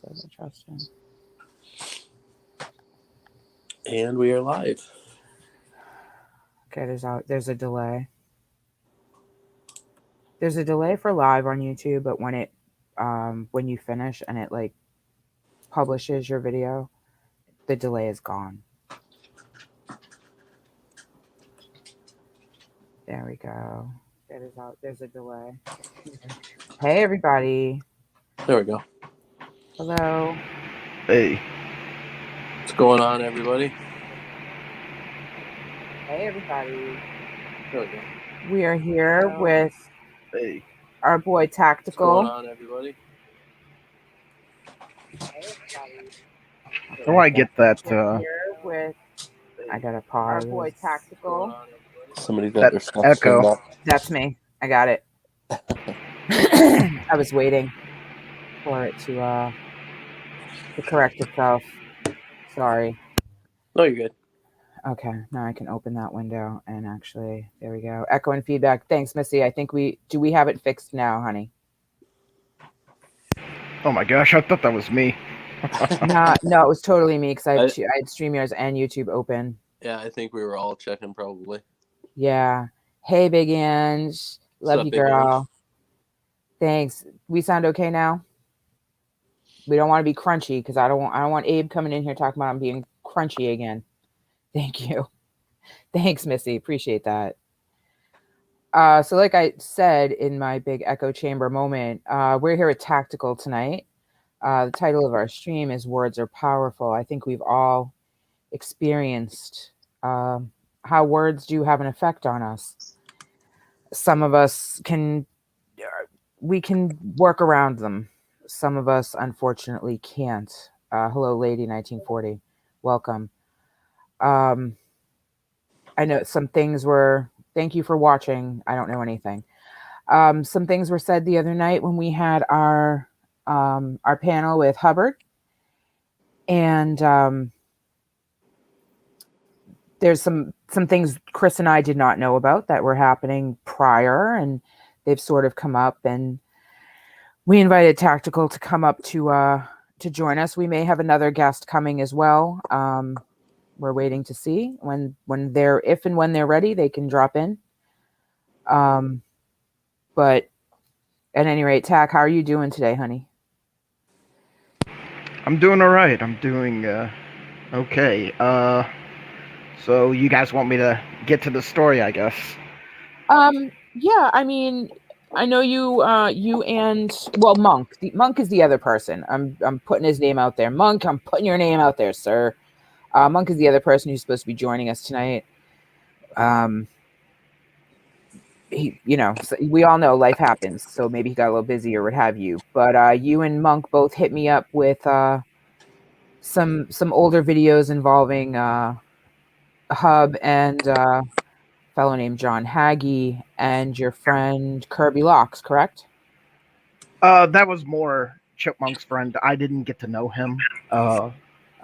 says I trust him. And we are live. Okay, there's a delay. There's a delay for live on YouTube, but when you finish and it like publishes your video, the delay is gone. There we go. There's a delay. Hey everybody. There we go. Hello. Hey. What's going on, everybody? Hey everybody. There we go. We are here with our boy Tactical. What's going on, everybody? How do I get that? I gotta pause. Our boy Tactical. Somebody got their stuff echo. turned up. That's me. I got it. I was waiting for it to correct itself. Sorry. No, you're good. Okay, now I can open that window and actually, there we go. Echo and feedback. Thanks, Missy. I think we have it fixed now, honey. Oh my gosh, I thought that was me. No, it was totally me because I had StreamYards and YouTube open. Yeah, I think we were all checking probably. Yeah. Hey, Big Ange. Love you, girl. Thanks. We sound okay now? We don't want to be crunchy because I don't want Abe coming in here talking about him being crunchy again. Thank you. Thanks, Missy. Appreciate that. So like I said in my big echo chamber moment, we're here at Tactical tonight. The title of our stream is Words Are Powerful. I think we've all experienced how words do have an effect on us. Some of us we can work around them. Some of us, unfortunately, can't. Hello, Lady 1940. Welcome. I know some things were... Thank you for watching. I don't know anything. Some things were said the other night when we had our panel with Hubbard. And there's some things Chris and I did not know about that were happening prior, and they've sort of come up, and we invited Tactical to come up to join us. We may have another guest coming as well. We're waiting to see when they're ready, they can drop in. But at any rate, Tac, how are you doing today, honey? I'm doing all right. I'm doing okay. So you guys want me to get to the story, I guess? Yeah, I mean, I know you and Monk. Monk is the other person. I'm putting his name out there. Monk, I'm putting your name out there, sir. Monk is the other person who's supposed to be joining us tonight. We all know life happens, so maybe he got a little busy or what have you. But you and Monk both hit me up with some older videos involving Hub and a fellow named John Hagee and your friend Kirby Locks, correct? That was more Chipmunk's friend. I didn't get to know him.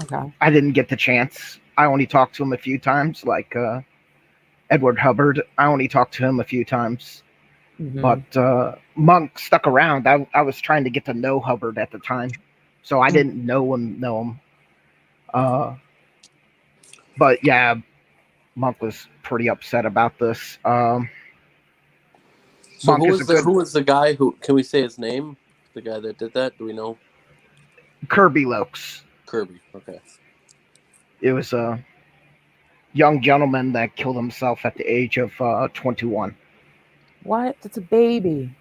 Okay. I didn't get the chance. I only talked to him a few times, like Edward Hubbard. I only talked to him a few times. Mm-hmm. But Monk stuck around. I was trying to get to know Hubbard at the time, so I didn't know him. But yeah, Monk was pretty upset about this. So who was the guy who... Can we say his name? The guy that did that? Do we know? Kirby Lokes. Kirby, okay. It was a young gentleman that killed himself at the age of 21. What? That's a baby.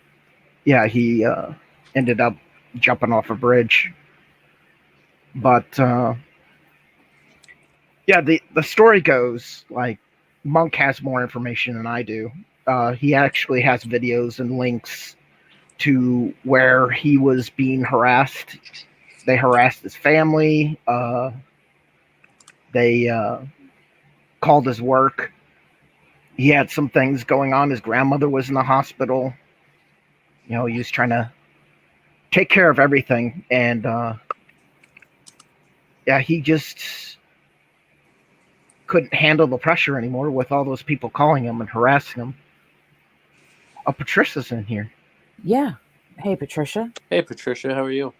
Yeah, he ended up jumping off a bridge. But yeah, the story goes, like, Monk has more information than I do. He actually has videos and links to where he was being harassed. They harassed his family. They called his work. He had some things going on. His grandmother was in the hospital. He was trying to take care of everything. And yeah, he just couldn't handle the pressure anymore with all those people calling him and harassing him. Patricia's in here. Yeah. Hey, Patricia. Hey, Patricia. How are you?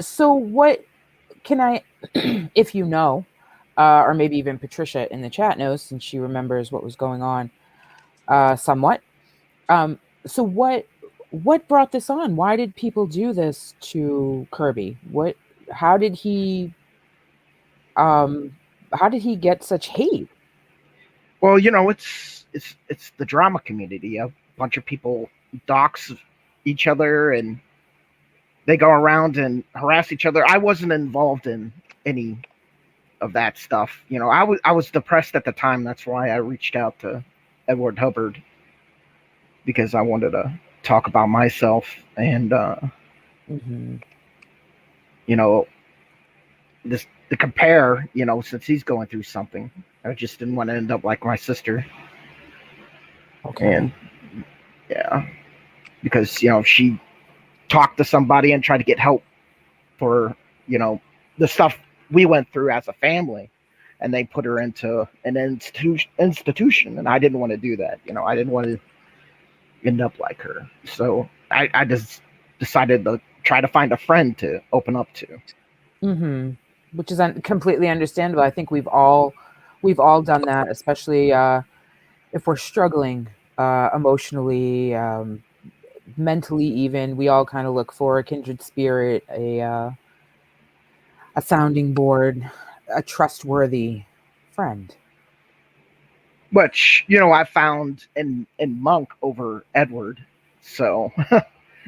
So what can I, if you know, or maybe even Patricia in the chat knows, since she remembers what was going on, somewhat. So what brought this on? Why did people do this to Kirby? How did he get such hate? Well, it's the drama community. A bunch of people dox each other and they go around and harass each other. I wasn't involved in any of that stuff. I was depressed at the time. That's why I reached out to Edward Hubbard, because I wanted to talk about myself and Mm-hmm. This to compare, since he's going through something. I just didn't want to end up like my sister. Okay. And yeah, because she talked to somebody and tried to get help for the stuff we went through as a family, and they put her into an institution, and I didn't want to do that. I didn't want to end up like her. So I just decided to try to find a friend to open up to. Mm-hmm. Which is completely understandable. I think we've all done that, especially if we're struggling emotionally, mentally. Even we all kind of look for a kindred spirit, a sounding board, a trustworthy friend. Which I found in Monk over Edward. So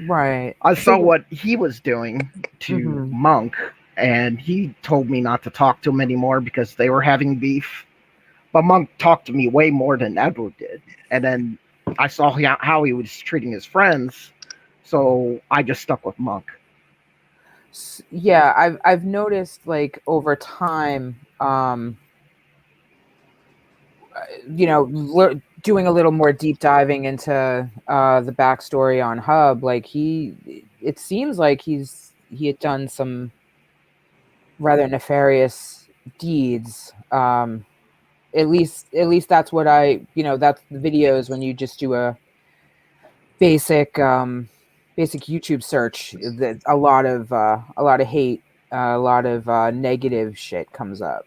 Right. I saw what he was doing to Mm-hmm. Monk, and he told me not to talk to him anymore because they were having beef. But Monk talked to me way more than Edward did. And then I saw how he was treating his friends, so I just stuck with Monk. Yeah, I've noticed, like, over time, doing a little more deep diving into the backstory on Hub. Like, it seems like he had done some rather nefarious deeds. At least that's what that's the videos when you just do a basic YouTube search. That a lot of hate, a lot of negative shit comes up.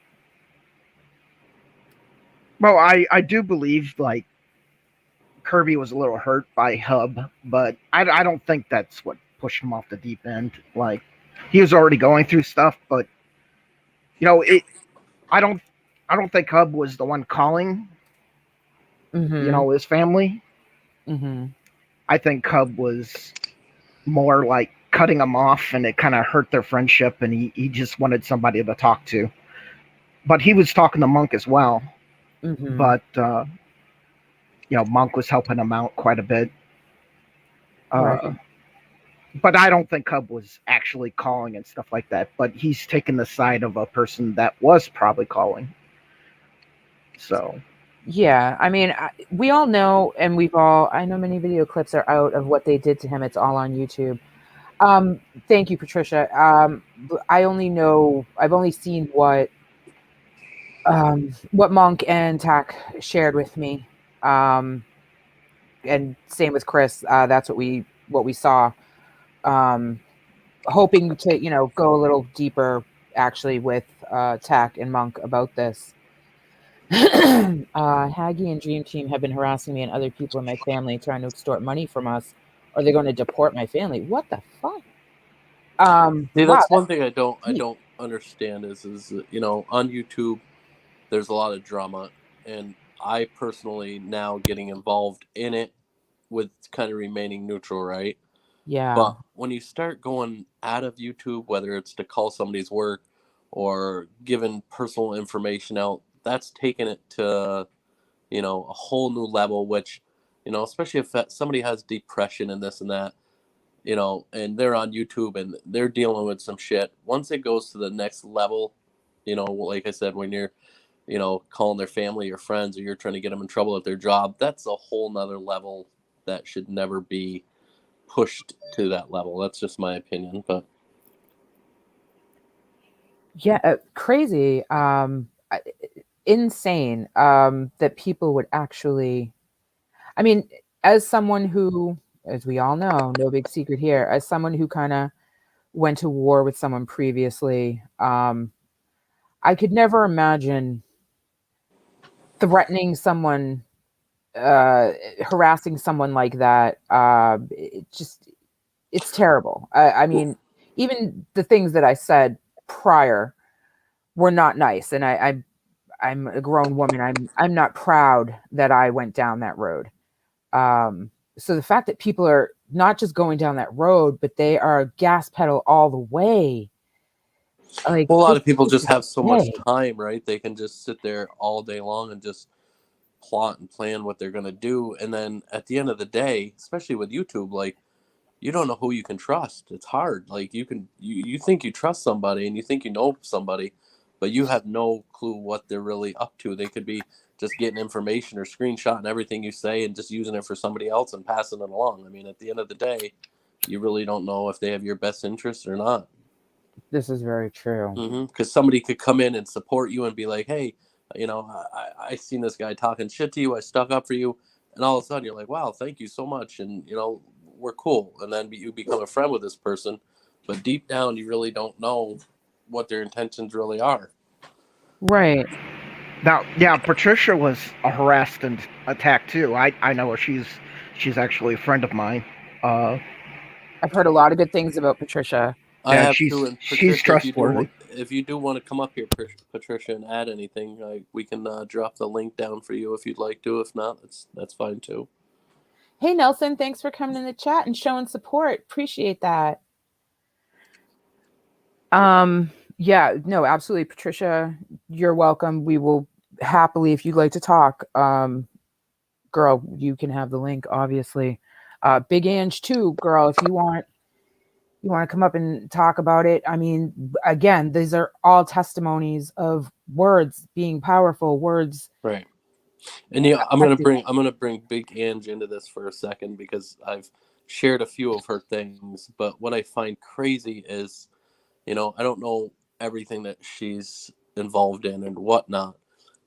Well, I do believe, like, Kirby was a little hurt by Hub, but I don't think that's what pushed him off the deep end. Like, he was already going through stuff, but I don't think Hub was the one calling. Mm-hmm. His family. Mm-hmm. I think Hub was more like cutting him off, and it kind of hurt their friendship, and he just wanted somebody to talk to. But he was talking to Monk as well. Mm-hmm. But Monk was helping him out quite a bit. Right. But I don't think Hub was actually calling and stuff like that. But he's taken the side of a person that was probably calling. So. Yeah, I mean, we all know, and I know many video clips are out of what they did to him. It's all on YouTube. Thank you, Patricia. I've only seen what Monk and Tak shared with me. And same with Chris. That's what we saw. Hoping to, go a little deeper actually with Tak and Monk about this. Haggy and Dream Team have been harassing me and other people in my family, trying to extort money from us, or they're going to deport my family. What the fuck? See, that's one thing I don't understand is on YouTube there's a lot of drama, and I personally now getting involved in it with kind of remaining neutral, right? Yeah. But when you start going out of YouTube, whether it's to call somebody's work or giving personal information out, that's taken it to a whole new level, which especially if somebody has depression and this and that, and they're on YouTube and they're dealing with some shit. Once it goes to the next level, like I said, when you're calling their family or friends, or you're trying to get them in trouble at their job, that's a whole nother level that should never be pushed to that level. That's just my opinion. But yeah, crazy, insane, that people would actually, I mean, as someone who, as we all know, no big secret here, as someone who kind of went to war with someone previously. I could never imagine threatening someone, harassing someone like that. It's terrible. I mean, even the things that I said prior were not nice, and I'm a grown woman. I'm not proud that I went down that road. So the fact that people are not just going down that road, but they are gas pedal all the way. Like, Well, a lot of people just have so much way. time, right? They can just sit there all day long and just plot and plan what they're going to do. And then at the end of the day, especially with YouTube, like, you don't know who you can trust. It's hard. Like, you think you trust somebody and you think you know somebody, but you have no clue what they're really up to. They could be just getting information or screenshotting everything you say and just using it for somebody else and passing it along. I mean, at the end of the day, you really don't know if they have your best interests or not. This is very true. Because somebody could come in and support you and be like, hey, I seen this guy talking shit to you. I stuck up for you. And all of a sudden you're like, wow, thank you so much. And, we're cool. And then you become a friend with this person. But deep down, you really don't know what their intentions really are. Right. Now, yeah, Patricia was harassed and attacked too. I know her. She's actually a friend of mine. I've heard a lot of good things about Patricia. I Yeah, have she's- to. And she's Patricia, trustworthy. If you do want to come up here, Patricia, and add anything, we can drop the link down for you if you'd like to. If not, that's fine too. Hey, Nelson, thanks for coming in the chat and showing support. Appreciate that. Yeah, no, absolutely. Patricia, you're welcome. We will happily, if you'd like to talk, girl, you can have the link, obviously. Big Ange too, girl, if you want to come up and talk about it. I mean, again, these are all testimonies of words being powerful, words. Right. And I'm gonna bring Big Ange into this for a second because I've shared a few of her things, but what I find crazy is, I don't know everything that she's involved in and whatnot,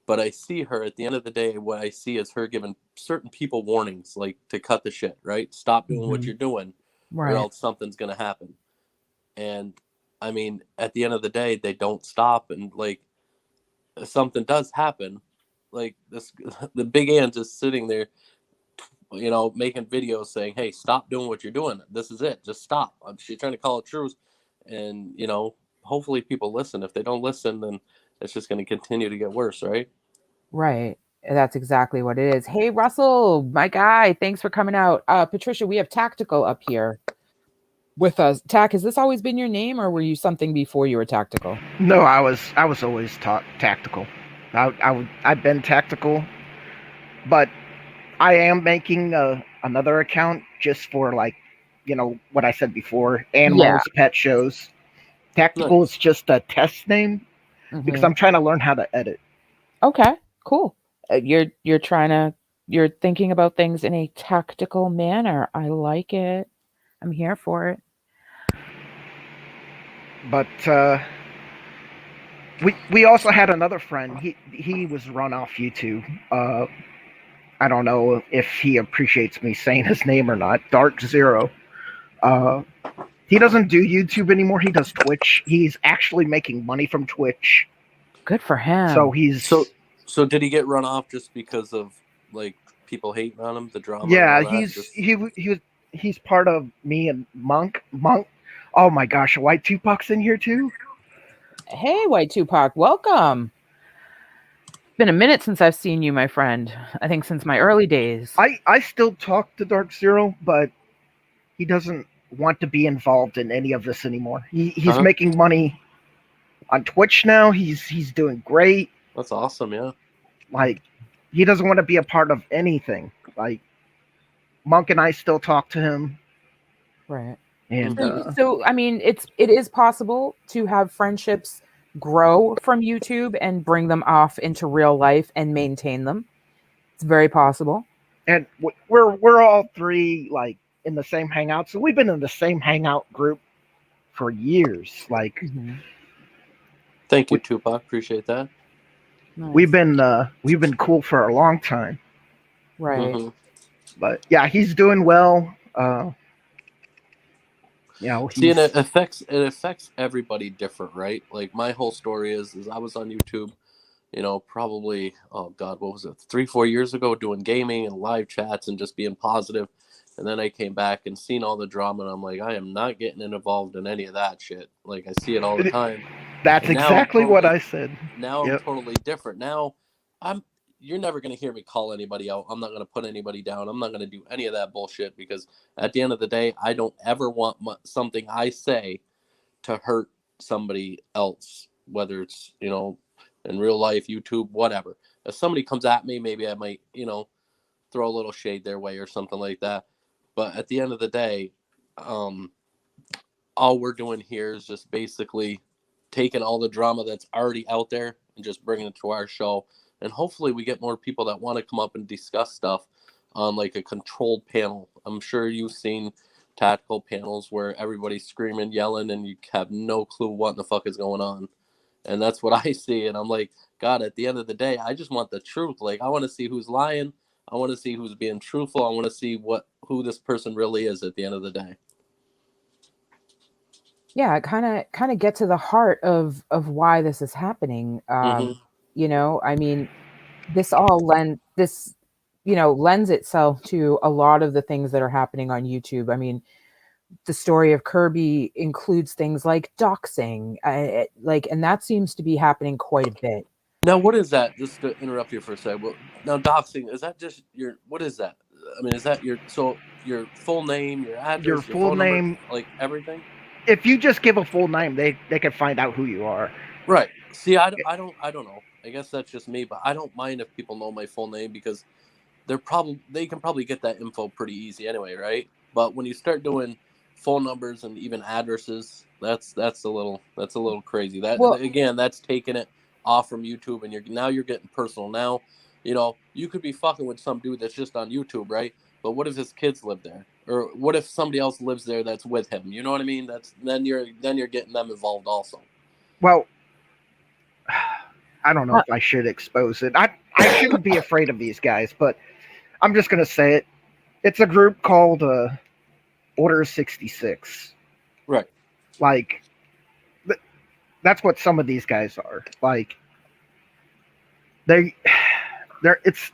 but I see her at the end of the day. What I see is her giving certain people warnings, like to cut the shit, right? Stop doing what you're doing, Right. or else something's gonna happen. And I mean, at the end of the day, they don't stop, and like if something does happen, like this, the Big Ange is sitting there, making videos saying, "Hey, stop doing what you're doing. This is it. Just stop." She's trying to call it truth, and hopefully people listen. If they don't listen, then it's just going to continue to get worse, right? Right. That's exactly what it is. Hey, Russell, my guy, thanks for coming out. Patricia, we have Tactical up here with us. Tac, has this always been your name, or were you something before you were Tactical? No, I was always tactical. I've been tactical, but I am making another account just for what I said before, animals, pet shows. Tactical is just a test name because I'm trying to learn how to edit. Okay, cool. You're thinking about things in a tactical manner. I like it. I'm here for it. But we also had another friend. He was run off YouTube. I don't know if he appreciates me saying his name or not. Dark Zero. He doesn't do YouTube anymore. He does Twitch. He's actually making money from Twitch. Good for him. So he's so did he get run off just because of like people hating on him, the drama? Yeah, he's part of me and Monk. Oh my gosh, White Tupac's in here too. Hey, White Tupac, welcome. It's been a minute since I've seen you, my friend. I think since my early days. I still talk to Dark Zero, but he doesn't want to be involved in any of this anymore. He's making money on Twitch now. He's doing great. That's awesome, yeah. Like, he doesn't want to be a part of anything. Like, Monk and I still talk to him. Right. And so I mean, it is possible to have friendships grow from YouTube and bring them off into real life and maintain them. It's very possible. And we're all three like in the same hangout. So we've been in the same hangout group for years. Like, thank you, Tupac. Appreciate that. Nice. We've been cool for a long time. Right. But yeah, he's doing well. You know, See, and it affects everybody different, right? Like my whole story is I was on YouTube, you know, probably, oh God, what was it, 3-4 years ago, doing gaming and live chats and just being positive. And then I came back and seen all the drama, and I'm like, I am not getting involved in any of that shit. Like I see it all the time. That's And now exactly what I said. now I'm Yep. totally different. Now you're never going to hear me call anybody out. I'm not going to put anybody down. I'm not going to do any of that bullshit, because at the end of the day, I don't ever want something I say to hurt somebody else, whether it's, you know, in real life, YouTube, whatever. If somebody comes at me, maybe I might, you know, throw a little shade their way or something like that. But at the end of the day, all we're doing here is just basically taking all the drama that's already out there and just bringing it to our show. And hopefully we get more people that want to come up and discuss stuff on like a controlled panel. I'm sure you've seen tactical panels where everybody's screaming, yelling, and you have no clue what in the fuck is going on. And that's what I see. And I'm like, God, at the end of the day, I just want the truth. Like, I want to see who's lying. I want to see who's being truthful. I want to see who this person really is at the end of the day. Yeah, kind of get to the heart of why this is happening. You know, I mean, this lends itself to a lot of the things that are happening on YouTube. I mean, the story of Kirby includes things like doxing, and that seems to be happening quite a bit. Now, what is that? Just to interrupt you for a second. Well, now, doxing, is that just what is that? I mean, is that your full name, your address, Your your full phone number, name, like everything? If you just give a full name, they can find out who you are. Right. See, I don't know. I guess that's just me, but I don't mind if people know my full name, because they can probably get that info pretty easy anyway, right? But when you start doing phone numbers and even addresses, that's a little crazy. That's taking it off from YouTube, and you're getting personal. Now, you know, you could be fucking with some dude that's just on YouTube, right? But what if his kids live there? Or what if somebody else lives there that's with him? You know what I mean? Then you're getting them involved also. Well, I don't know if I should expose it. I shouldn't be afraid of these guys, but I'm just gonna say it. It's a group called Order 66. Right. Like, that's what some of these guys are. Like, they're it's,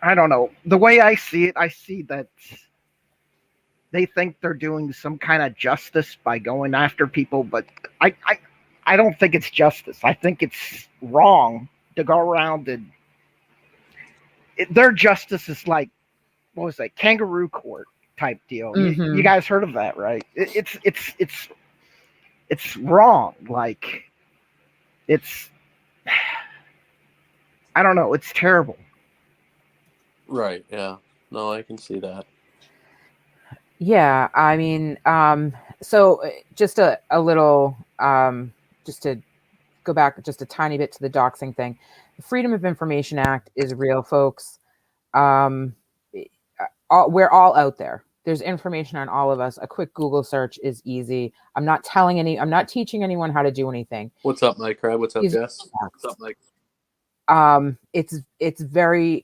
I don't know. The way I see it, I see that they think they're doing some kind of justice by going after people, but I don't think it's justice. I think it's wrong to go around and their justice is like, what was that, kangaroo court type deal. You guys heard of that, right? It's wrong. Like, it's, I don't know. It's terrible. Right. Yeah. No, I can see that. Yeah. I mean, so just a little, just to go back just a tiny bit to the doxing thing. The Freedom of Information Act is real, folks. We're all out there. There's information on all of us. A quick Google search is easy. I'm not teaching anyone how to do anything. What's up, Mike Crab? What's up, Jess? What's up, Mike? It is very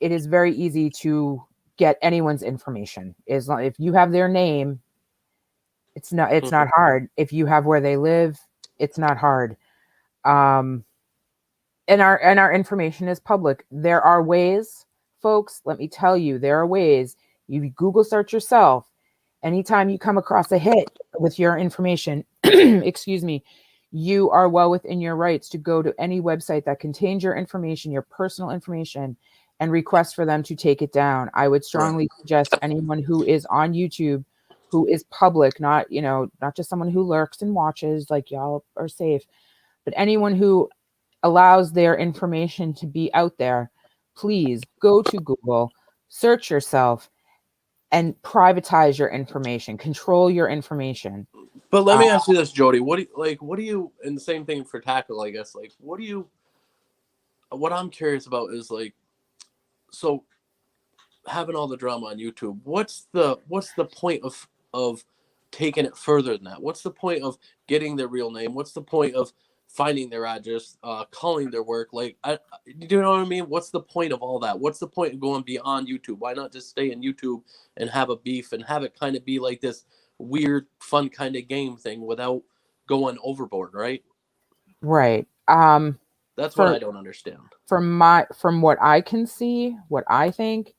easy to get anyone's information. If you have their name, it's not hard. If you have where they live, it's not hard. And our information is public. There are ways, folks, let me tell you, there are ways. You Google search yourself. Anytime you come across a hit with your information, excuse me, you are well within your rights to go to any website that contains your information, your personal information, and request for them to take it down. I would strongly suggest anyone who is on YouTube, who is public, not just someone who lurks and watches, like y'all are safe, but anyone who allows their information to be out there, please go to Google, search yourself, and privatize your information, control your information. But let me ask you this, Jody. What do you, and the same thing for Tackle, I guess, like, what I'm curious about is, like, so having all the drama on YouTube, what's the point of taking it further than that? What's the point of getting their real name? What's the point of finding their address, calling their work? Like, do you know what I mean? What's the point of all that? What's the point of going beyond YouTube? Why not just stay in YouTube and have a beef and have it kind of be like this weird, fun kind of game thing without going overboard, right? Right. That's For- what I don't understand. From what I can see, what I think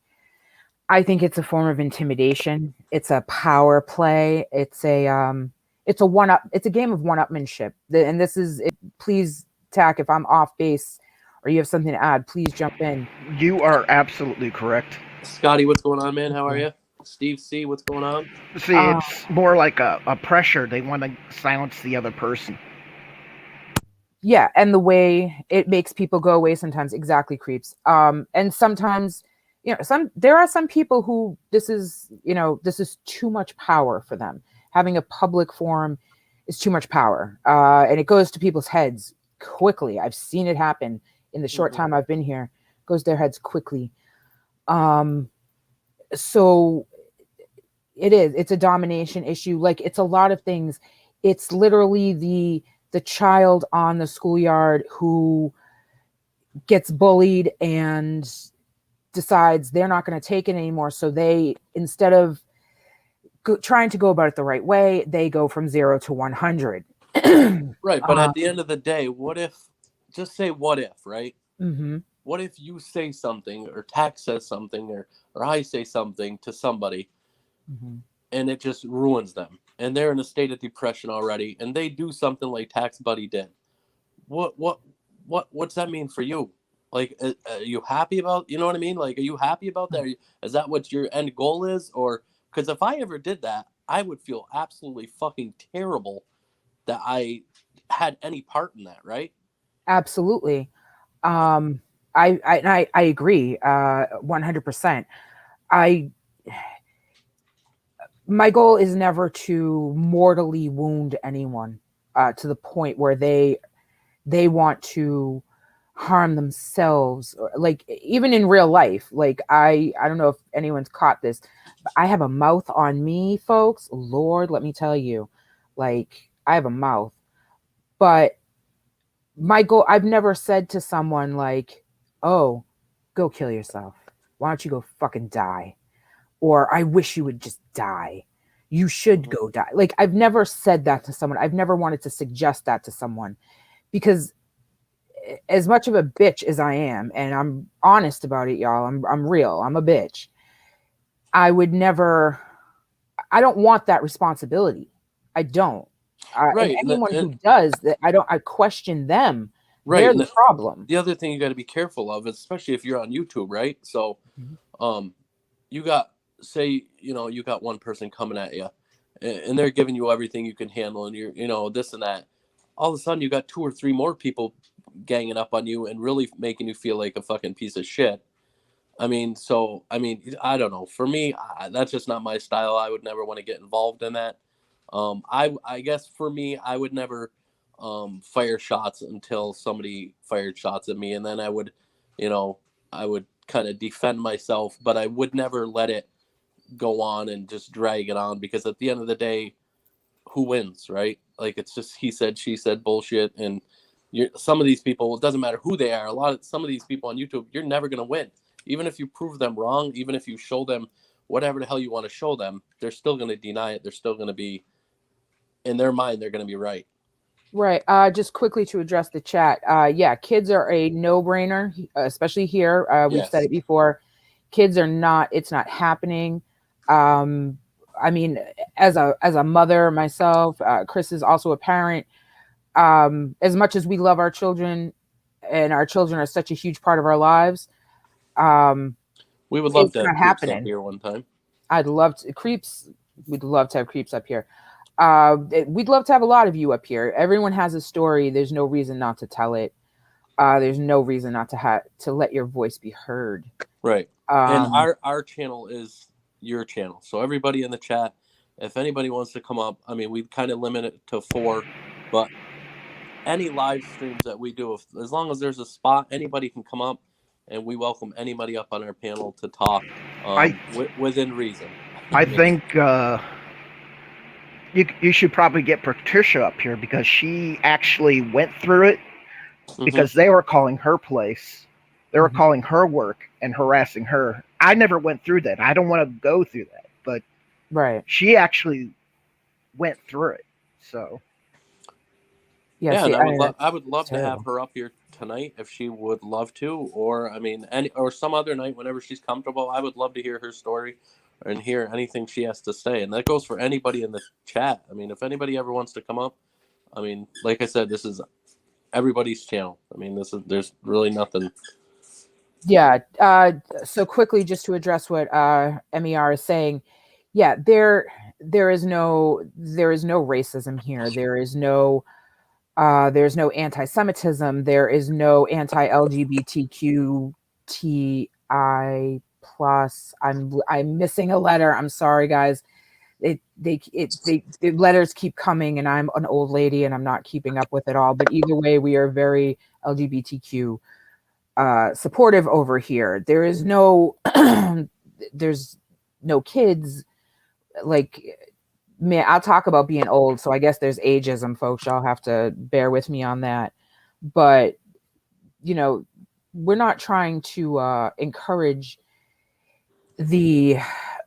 it's a form of intimidation. It's a power play. It's a game of one-upmanship. And this is it. Please, Tack, if I'm off base or you have something to add, please jump in. You are absolutely correct. Scotty, what's going on, man? How are you? Steve C, what's going on? See, it's more like a pressure. They want to silence the other person. Yeah, and the way it makes people go away sometimes, exactly, creeps. And sometimes, there are some people who this is too much power for them. Having a public forum is too much power, and it goes to people's heads quickly. I've seen it happen in the short time I've been here. It goes to their heads quickly. So it's a domination issue. Like, it's a lot of things. It's literally the child on the schoolyard who gets bullied and decides they're not going to take it anymore. So they, instead of trying to go about it the right way, they go from 0 to 100. Right. But at the end of the day, what if, right? Mm-hmm. What if you say something, or Tack says something, or I say something to somebody, and it just ruins them, and they're in a state of depression already, and they do something like Tack's buddy did? What's that mean for you? Like, are you happy about, you know what I mean? Like, are you happy about that? Is that what your end goal is? Or, because if I ever did that, I would feel absolutely fucking terrible that I had any part in that, right? Absolutely. I agree 100%. My goal is never to mortally wound anyone to the point where they want to harm themselves, or, like, even in real life. Like, I don't know if anyone's caught this, but I have a mouth on me, folks. Lord, let me tell you, like, I have a mouth. But my goal, I've never said to someone like, oh, go kill yourself. Why don't you go fucking die? Or I wish you would just die. You should go die. Like, I've never said that to someone. I've never wanted to suggest that to someone, because as much of a bitch as I am, and I'm honest about it, y'all, I'm real. I'm a bitch. I would never, I don't want that responsibility. I don't. Right. And anyone who does that, I question them. Right. They're the problem. The other thing you got to be careful of, especially if you're on YouTube, right? So, you got, say, you got one person coming at you, and they're giving you everything you can handle, and you're, this and that. All of a sudden, you got 2 or 3 more people ganging up on you and really making you feel like a fucking piece of shit. I mean, I don't know. For me, that's just not my style. I would never want to get involved in that. I guess for me, I would never fire shots until somebody fired shots at me, and then I would kind of defend myself, but I would never let it go on and just drag it on, because at the end of the day, who wins, right? Like, it's just he said, she said bullshit, and some of these people, it doesn't matter who they are. Some of these people on YouTube, you're never going to win. Even if you prove them wrong, even if you show them whatever the hell you want to show them, they're still going to deny it. They're still going to be, in their mind, they're going to be right. Right. Just quickly to address the chat. Yeah, kids are a no-brainer, especially here. We've said it before. Kids are not, it's not happening. I mean, as a mother myself, Chris is also a parent. As much as we love our children, and our children are such a huge part of our lives, we would love to have creeps up here one time. We'd love to have creeps up here. We'd love to have a lot of you up here. Everyone has a story. There's no reason not to tell it. There's no reason not to let your voice be heard. Right. And our channel is your channel. So everybody in the chat, if anybody wants to come up, I mean, we kind of limit it to 4, but any live streams that we do, as long as there's a spot, anybody can come up, and we welcome anybody up on our panel to talk within reason. I think you should probably get Patricia up here, because she actually went through it, because they were calling her place. They were calling her work and harassing her. I never went through that. I don't want to go through that. But right, she actually went through it. So Yeah, See, and I would it's love to have terrible. her up here tonight if she would love to, or I mean, or some other night whenever she's comfortable. I would love to hear her story and hear anything she has to say, and that goes for anybody in the chat. I mean, if anybody ever wants to come up, I mean, like I said, this is everybody's channel. I mean, there's really nothing. Yeah. So quickly, just to address what MER is saying, yeah, there is no racism here. There's no anti-Semitism. There is no anti-LGBTQTI plus. I'm missing a letter. I'm sorry, guys. The letters keep coming, and I'm an old lady, and I'm not keeping up with it all. But either way, we are very LGBTQ supportive over here. There is no there's no kids. Like, man, I'll talk about being old, so I guess there's ageism, folks. Y'all have to bear with me on that. But we're not trying to encourage the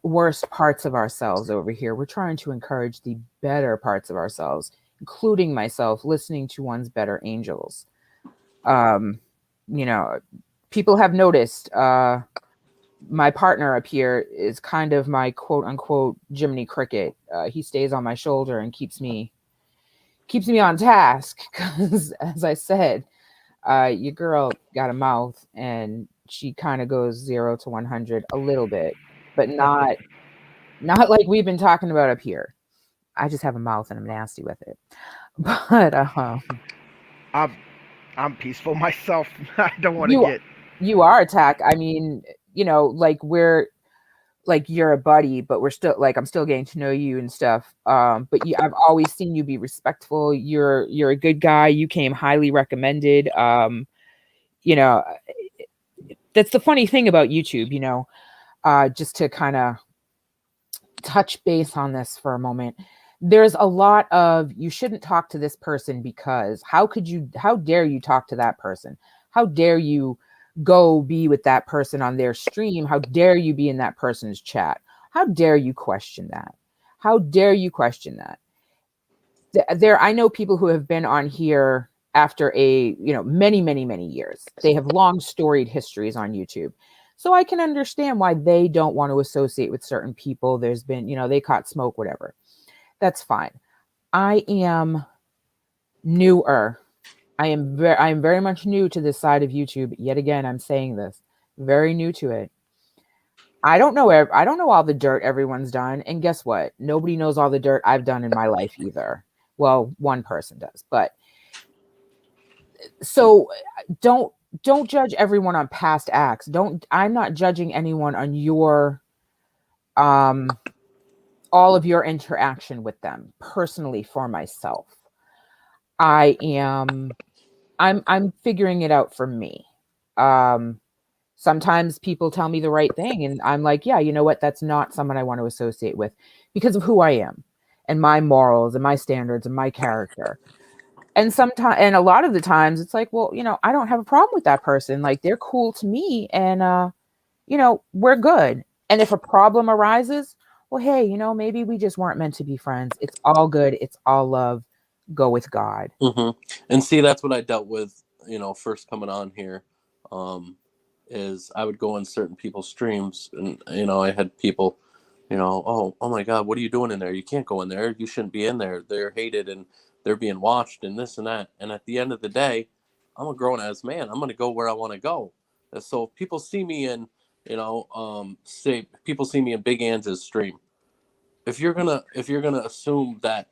worst parts of ourselves over here. We're trying to encourage the better parts of ourselves, including myself, listening to one's better angels. People have noticed my partner up here is kind of my quote unquote Jiminy Cricket. He stays on my shoulder and keeps me on task because, as I said, your girl got a mouth and she kind of goes 0 to 100 a little bit, but not like we've been talking about up here. I just have a mouth and I'm nasty with it. But I'm peaceful myself. I don't want to get. You are attacked. I mean, like we're like you're a buddy, but we're still like I'm still getting to know you and stuff. But I've always seen you be respectful. You're a good guy. You came highly recommended. That's the funny thing about YouTube. Just to kind of touch base on this for a moment. There's a lot of you shouldn't talk to this person because how dare you talk to that person? How dare you go be with that person on their stream? How dare you be in that person's chat? How dare you question that? How dare you question that? I know people who have been on here after many, many, many years. They have long storied histories on YouTube. So I can understand why they don't want to associate with certain people. There's been, they caught smoke, whatever. That's fine. I am newer. I am very much new to this side of YouTube. Yet again, I'm saying this, very new to it. I don't know all the dirt everyone's done, and guess what? Nobody knows all the dirt I've done in my life either. Well, one person does, but so don't judge everyone on past acts. I'm not judging anyone on your all of your interaction with them personally. For myself, I'm figuring it out for me. Sometimes people tell me the right thing and I'm like, yeah, you know what? That's not someone I want to associate with because of who I am and my morals and my standards and my character. And a lot of the times it's like, well, I don't have a problem with that person. Like, they're cool to me and we're good. And if a problem arises, well, hey, maybe we just weren't meant to be friends. It's all good. It's all love. Go with God. Mm-hmm. And see, that's what I dealt with, first coming on here, is I would go on certain people's streams and, I had people, oh my God, what are you doing in there? You can't go in there. You shouldn't be in there. They're hated and they're being watched and this and that. And at the end of the day, I'm a grown ass man. I'm going to go where I want to go. And so if people see me in, say people see me in Big Ange's stream. If you're going to assume that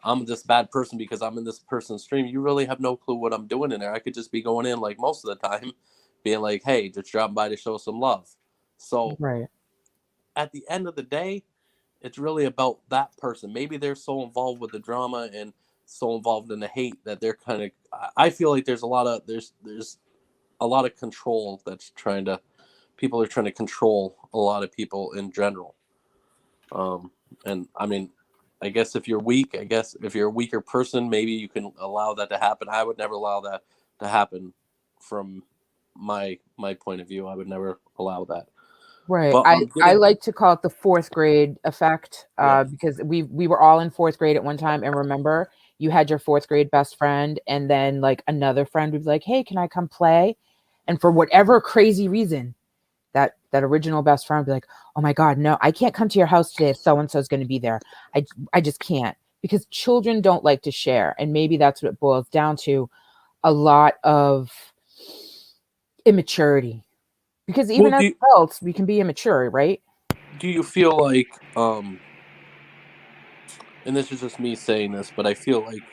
I'm this bad person because I'm in this person's stream, you really have no clue what I'm doing in there. I could just be going in like most of the time being like, hey, just dropping by to show some love. So right. At the end of the day, it's really about that person. Maybe they're so involved with the drama and so involved in the hate that they're kind of, I feel like there's a lot of control that's people are trying to control a lot of people in general. And I mean, I guess if you're weak, if you're a weaker person, maybe you can allow that to happen. I would never allow that to happen from my point of view. I would never allow that. Right. But I like to call it the fourth grade effect, because we were all in fourth grade at one time. And remember, you had your fourth grade best friend, and then like another friend would be like, "Hey, can I come play?" And for whatever crazy reason, that original best friend would be like, "Oh my God, no, I can't come to your house today if so and so is going to be there. I just can't," because children don't like to share, and maybe that's what it boils down to, a lot of immaturity. Because even as adults, we can be immature, right? Do you feel like, and this is just me saying this, but I feel like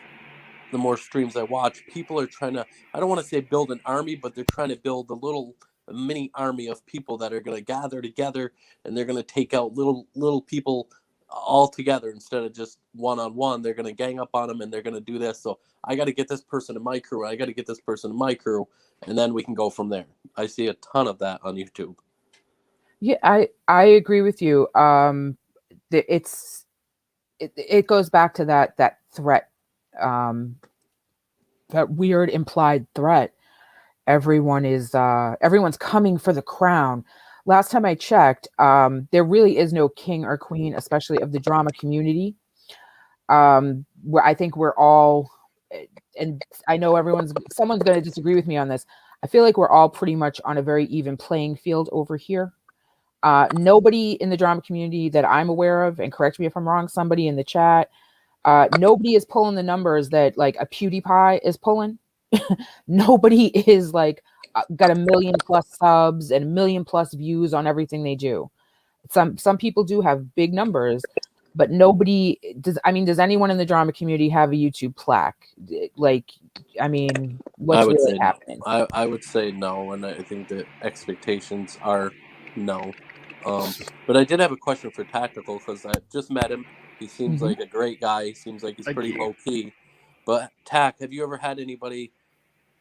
the more streams I watch, people are trying to, I don't want to say build an army, but they're trying to build a little mini army of people that are going to gather together, and they're going to take out little people all together instead of just one-on-one. They're going to gang up on them, and they're going to do this. So I got to get this person in my crew. I got to get this person in my crew, and then we can go from there. I see a ton of that on YouTube. Yeah, I agree with you. It goes back to that threat, that weird implied threat. Everyone's coming for the crown. Last time I checked, there really is no king or queen, especially of the drama community. Where I think we're all, and I know someone's going to disagree with me on this. I feel like we're all pretty much on a very even playing field over here. Nobody in the drama community that I'm aware of, and correct me if I'm wrong, somebody in the chat, nobody is pulling the numbers that like a PewDiePie is pulling. Nobody is like got 1 million+ subs and 1 million+ views on everything they do. Some people do have big numbers, but nobody does. I mean, does anyone in the drama community have a YouTube plaque? Like, I mean, what's really happening? No. I would say no, and I think the expectations are no. But I did have a question for Tactical, because I just met him. He seems like a great guy. He seems like he's pretty low key. But Tac, have you ever had anybody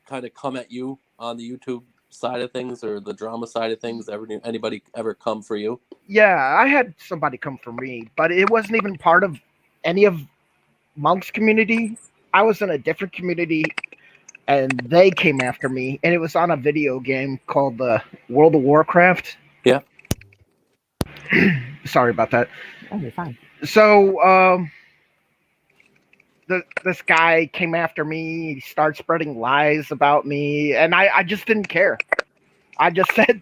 kind of come at you on the YouTube side of things or the drama side of things? Anybody ever come for you? Yeah, I had somebody come for me, but it wasn't even part of any of Monk's community. I was in a different community, and they came after me, and it was on a video game called World of Warcraft. Yeah. Sorry about that. Oh, you're fine. So, this guy came after me. He started spreading lies about me, and I just didn't care. I just said,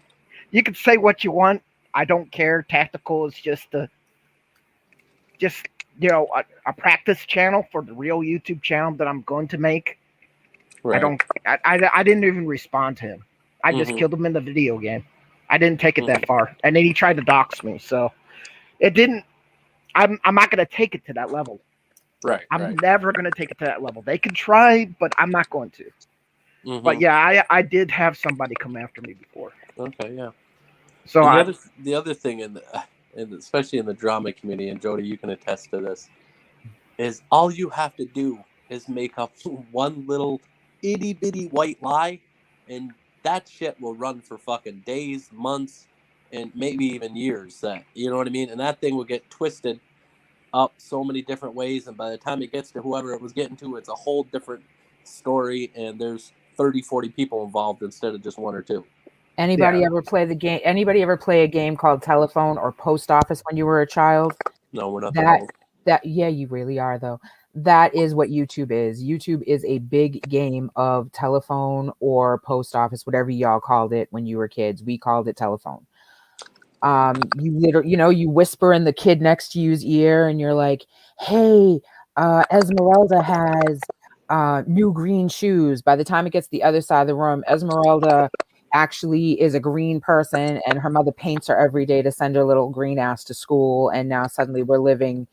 "You can say what you want. I don't care." Tactical is just a practice channel for the real YouTube channel that I'm going to make. Right. I didn't even respond to him. I just killed him in the video game. I didn't take it that far. And then he tried to dox me. So it didn't, I'm not going to take it to that level. Right. I'm never going to take it to that level. They can try, but I'm not going to. But yeah, I did have somebody come after me before. Okay. Yeah. So the other thing, and especially in the drama community, and Jody, you can attest to this, is all you have to do is make up one little itty bitty white lie, and that shit will run for fucking days, months, and maybe even years. That, you know what I mean? And that thing will get twisted up so many different ways, and by the time it gets to whoever it was getting to, it's a whole different story, and there's 30-40 people involved instead of just one or two. Anybody ever play the game? Anybody ever play a game called Telephone or Post Office when you were a child? No, we're not that old. Yeah, you really are though. That is what YouTube is. YouTube is a big game of telephone or post office, whatever y'all called it when you were kids. We called it telephone. You whisper in the kid next to you's ear, and you're like, "Hey, Esmeralda has new green shoes." By the time it gets to the other side of the room, Esmeralda actually is a green person, and her mother paints her every day to send her little green ass to school. And now suddenly we're living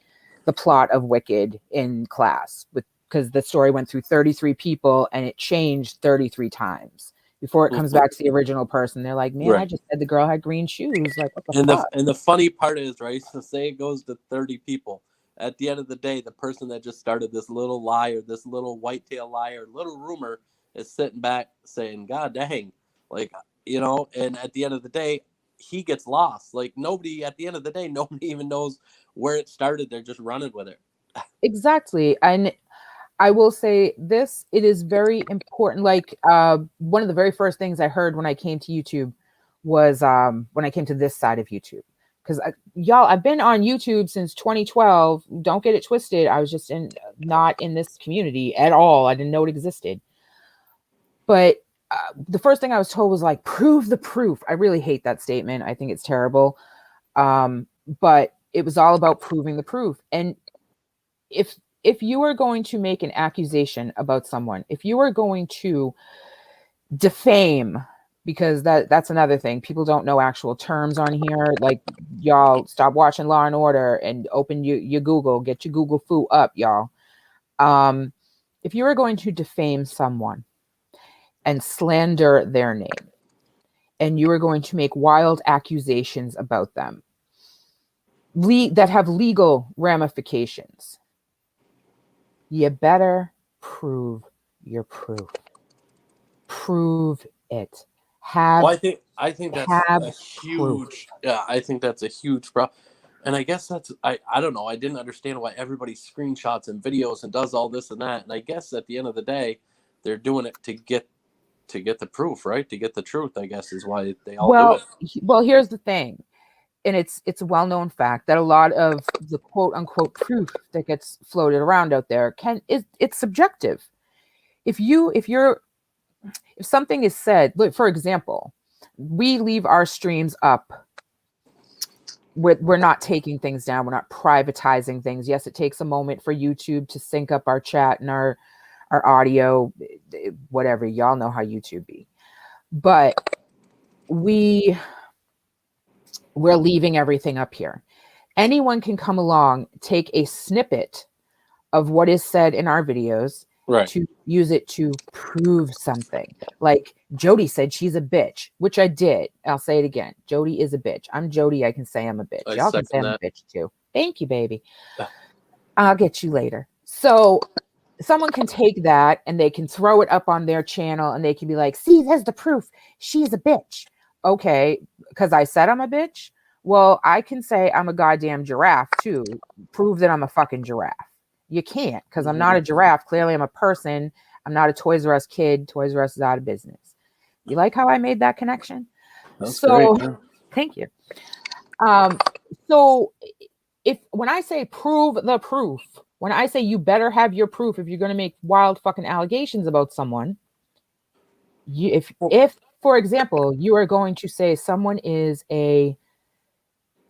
the plot of Wicked in class, because the story went through 33 people and it changed 33 times before it comes back to the original person. They're like, "Man, I just said the girl had green shoes." Like, what the fuck? And the funny part is, right, so say it goes to 30 people. At the end of the day, the person that just started this little lie or this little whitetail lie or little rumor is sitting back saying, "God dang," like, and at the end of the day, he gets lost. Like, nobody even knows where it started. They're just running with it. Exactly. And I will say this, it is very important. Like, one of the very first things I heard when I came to YouTube was when I came to this side of YouTube. Because y'all, I've been on YouTube since 2012. Don't get it twisted. I was just not in this community at all. I didn't know it existed. But the first thing I was told was like, prove the proof. I really hate that statement. I think it's terrible. But it was all about proving the proof. And if you are going to make an accusation about someone, if you are going to defame, because that's another thing. People don't know actual terms on here. Like, y'all stop watching Law and Order and open your Google, get your Google foo up, y'all. If you are going to defame someone and slander their name, and you are going to make wild accusations about them that have legal ramifications, you better prove your proof. Prove it. Well, I think that's a huge. Yeah, I think that's a huge problem. And I guess that's I don't know. I didn't understand why everybody screenshots and videos and does all this and that. And I guess at the end of the day, they're doing it to get the proof, right? To get the truth, I guess, is why they all do it. Well, here's the thing. And it's a well-known fact that a lot of the quote unquote proof that gets floated around out there it's subjective. If something is said, look, for example, we leave our streams up. We're not taking things down. We're not privatizing things. Yes, it takes a moment for YouTube to sync up our chat and our audio, whatever. Y'all know how YouTube be. But we're leaving everything up here. Anyone can come along, take a snippet of what is said in our videos, right, to use it to prove something. Like Jody said she's a bitch, which I did. I'll say it again. Jody is a bitch. I'm Jody. I can say I'm a bitch. Y'all can say I'm a bitch too. Thank you, baby. I'll get you later. So someone can take that and they can throw it up on their channel and they can be like, see, there's the proof. She's a bitch. Okay, because I said I'm a bitch. Well, I can say I'm a goddamn giraffe too. Prove that I'm a fucking giraffe. You can't, because I'm not a giraffe. Clearly, I'm a person. I'm not a Toys R Us kid. Toys R Us is out of business. You like how I made that connection? That's great. Yeah. Thank you. So when I say prove the proof, when I say you better have your proof if you're going to make wild fucking allegations about someone, if for example, you are going to say someone is a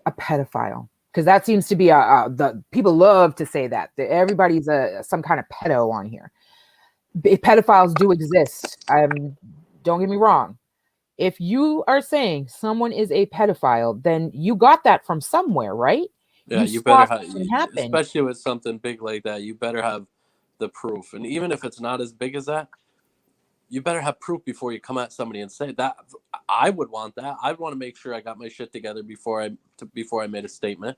pedophile, because that seems to be the people love to say that everybody's some kind of pedo on here. Pedophiles do exist. Don't get me wrong. If you are saying someone is a pedophile, then you got that from somewhere, right? Yeah, you better have, especially with something big like that, you better have the proof. And even if it's not as big as that, you better have proof before you come at somebody and say that. I would want that. I'd want to make sure I got my shit together before I made a statement.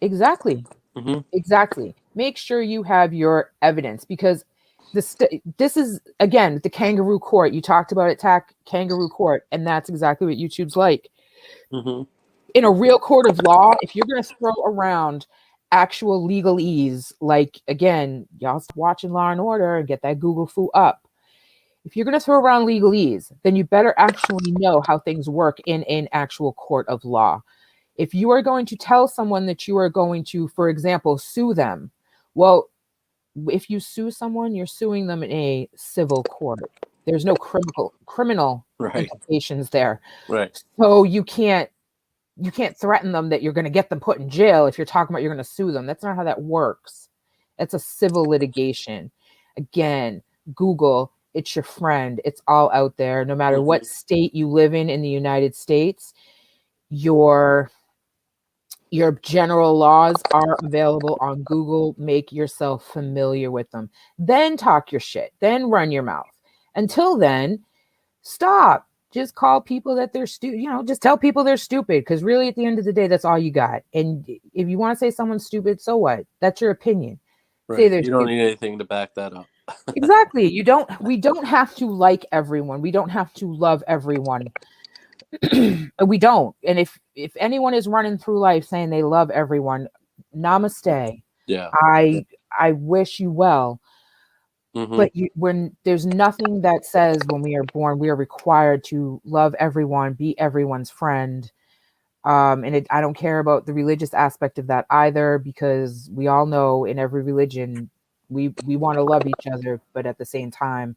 Exactly. Mm-hmm. Exactly. Make sure you have your evidence, because this is, again, the kangaroo court. You talked about it, kangaroo court, and that's exactly what YouTube's like. Mm-hmm. In a real court of law, if you're going to throw around actual legalese, like, again, y'all watching Law and Order and get that Google foo up. If you're going to throw around legalese, then you better actually know how things work in an actual court of law. If you are going to tell someone that you are going to, for example, sue them, well, if you sue someone, you're suing them in a civil court. There's no criminal implications there. Right. So you can't threaten them that you're going to get them put in jail if you're talking about you're going to sue them. That's not how that works. That's a civil litigation. Again, Google, it's your friend. It's all out there. No matter what state you live in the United States, your general laws are available on Google. Make yourself familiar with them. Then talk your shit. Then run your mouth. Until then, stop. Just call people that they're stupid. Just tell people they're stupid, because really at the end of the day, that's all you got. And if you want to say someone's stupid, so what? That's your opinion. Right. Say they're stupid. Don't need anything to back that up. Exactly. We don't have to like everyone. We don't have to love everyone. We don't. And if anyone is running through life saying they love everyone, namaste. Yeah. I wish you well. But when there's nothing that says when we are born, we are required to love everyone, be everyone's friend. And I don't care about the religious aspect of that either, because we all know in every religion, we want to love each other, but at the same time,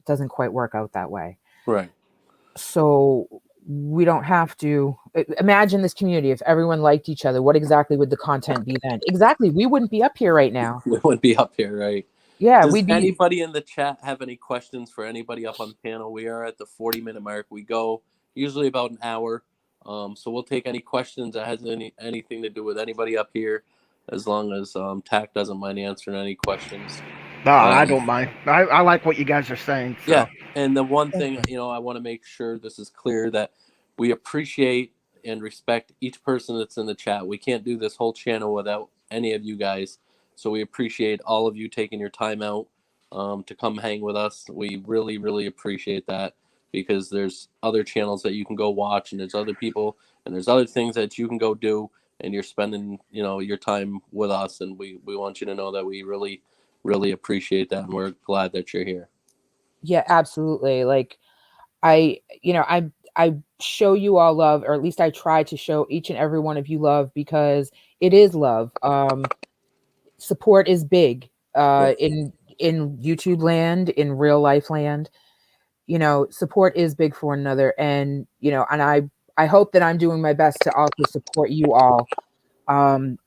it doesn't quite work out that way. Right. So we don't have to imagine this community. If everyone liked each other, what exactly would the content be then? Exactly. We wouldn't be up here right now. We wouldn't be up here, right? Yeah. Does anybody in the chat have any questions for anybody up on the panel? We are at the 40-minute mark. We go usually about an hour. So we'll take any questions that has anything to do with anybody up here, as long as TAC doesn't mind answering any questions. No, I don't mind. I like what you guys are saying. So. Yeah, and the one thing, I want to make sure this is clear, that we appreciate and respect each person that's in the chat. We can't do this whole channel without any of you guys. So we appreciate all of you taking your time out to come hang with us. We really, really appreciate that, because there's other channels that you can go watch, and there's other people, and there's other things that you can go do, and you're spending, your time with us. And we want you to know that we really, really appreciate that, and we're glad that you're here. Yeah, absolutely. Like I show you all love, or at least I try to show each and every one of you love, because it is love. Support is big in YouTube land, in real life land. Support is big for one another, and and I hope that I'm doing my best to also support you all.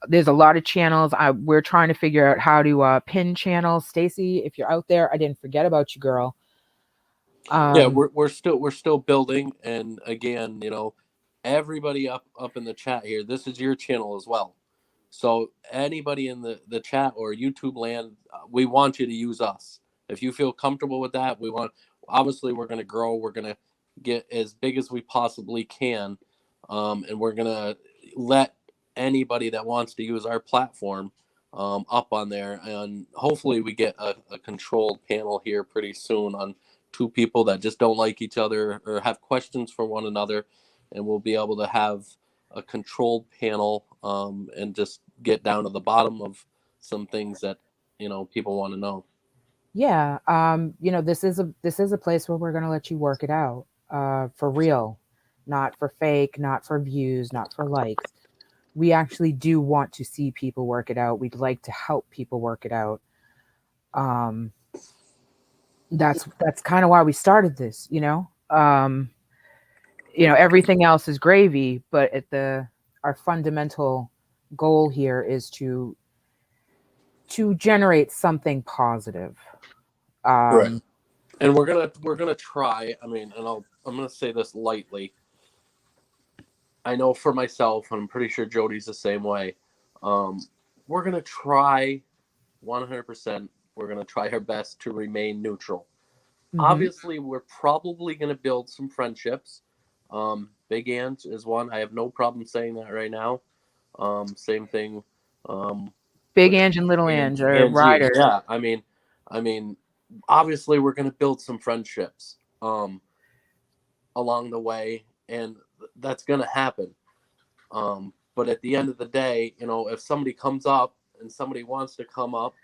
There's a lot of channels. We're trying to figure out how to pin channels. Stacy, if you're out there, I didn't forget about you, girl. Yeah, we're still building, and again, everybody up in the chat here, this is your channel as well. So anybody in the chat or YouTube land, we want you to use us. If you feel comfortable with that, obviously we're going to grow. We're going to get as big as we possibly can, and we're going to let anybody that wants to use our platform up on there, and hopefully we get a controlled panel here pretty soon on two people that just don't like each other or have questions for one another, and we'll be able to have a controlled panel and just get down to the bottom of some things that people want to know. Yeah, this is a place where we're going to let you work it out for real, not for fake, not for views, not for likes. We actually do want to see people work it out. We'd like to help people work it out. That's kind of why we started this, everything else is gravy, but our fundamental goal here is to generate something positive. Right. And we're gonna try. I mean, and I'm gonna say this lightly. I know for myself, I'm pretty sure Jody's the same way. We're gonna try 100%. We're gonna try our best to remain neutral. Mm-hmm. Obviously, we're probably gonna build some friendships. Big Ange is one. I have no problem saying that right now. Same thing. Big Ange and Little Ange are riders. Yeah, I mean, obviously we're gonna build some friendships along the way, and that's gonna happen. But at the end of the day, if somebody comes up and somebody wants to come up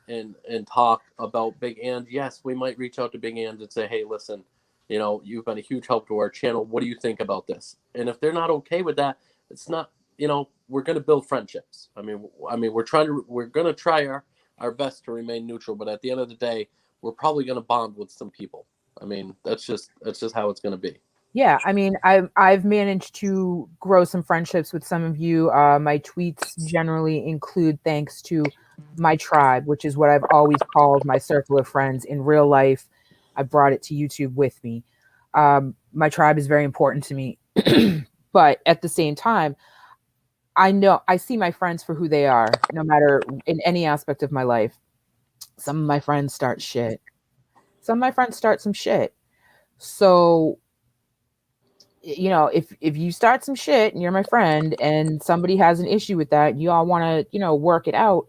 and talk about Big Ange, yes, we might reach out to Big Ange and say, hey, listen, you've been a huge help to our channel. What do you think about this? And if they're not okay with that, it's not, we're going to build friendships. I mean, we're going to try our best to remain neutral, but at the end of the day, we're probably going to bond with some people. I mean, that's just how it's going to be. Yeah, I mean, I've managed to grow some friendships with some of you. My tweets generally include thanks to my tribe, which is what I've always called my circle of friends. In real life, I brought it to YouTube with me. My tribe is very important to me. But at the same time, I see my friends for who they are, no matter in any aspect of my life. Some of my friends start shit. Some of my friends start some shit. So, if you start some shit and you're my friend and somebody has an issue with that, you all want to, work it out,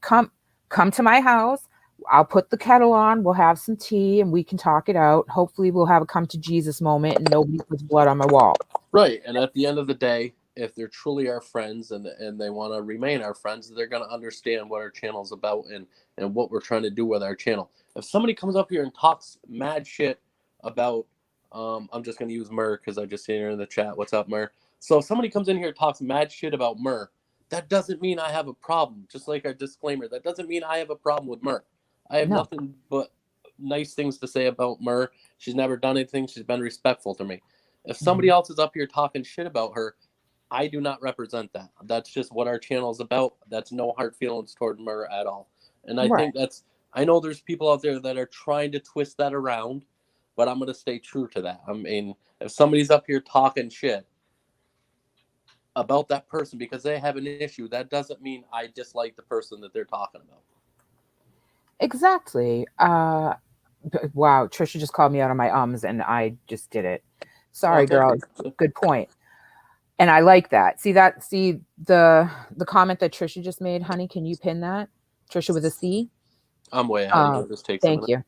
come to my house. I'll put the kettle on. We'll have some tea and we can talk it out. Hopefully we'll have a come to Jesus moment and nobody puts blood on my wall. Right. And at the end of the day, if they're truly our friends and they want to remain our friends, they're going to understand what our channel is about and what we're trying to do with our channel. If somebody comes up here and talks mad shit about, I'm just going to use Mur because I just seen her in the chat. What's up, Mur? So if somebody comes in here and talks mad shit about Mur, that doesn't mean I have a problem. Just like our disclaimer, that doesn't mean I have a problem with Mur. I have nothing but nice things to say about Mur. She's never done anything. She's been respectful to me. If somebody else is up here talking shit about her, I do not represent that. That's just what our channel is about. That's no hard feelings toward Mur at all. And I think I know there's people out there that are trying to twist that around, but I'm going to stay true to that. I mean, if somebody's up here talking shit about that person because they have an issue, that doesn't mean I dislike the person that they're talking about. Exactly. Wow, Trisha just called me out on my ums and I just did it. Sorry, girl. Good point. And I like that. See the comment that Trisha just made, honey, can you pin that? Trisha with a C? I'm way ahead. This takes thank you.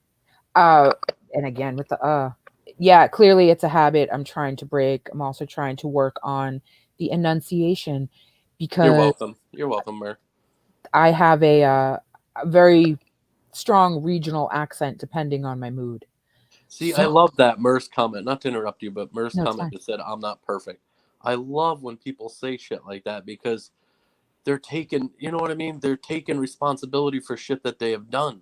And again with the yeah, clearly it's a habit I'm trying to break. I'm also trying to work on the enunciation because You're welcome, Mur. I have a very strong regional accent depending on my mood. See, I love that Mur's comment. Not to interrupt you, but Mur's comment that said, I'm not perfect. I love when people say shit like that because they're taking, you know what I mean? They're taking responsibility for shit that they have done.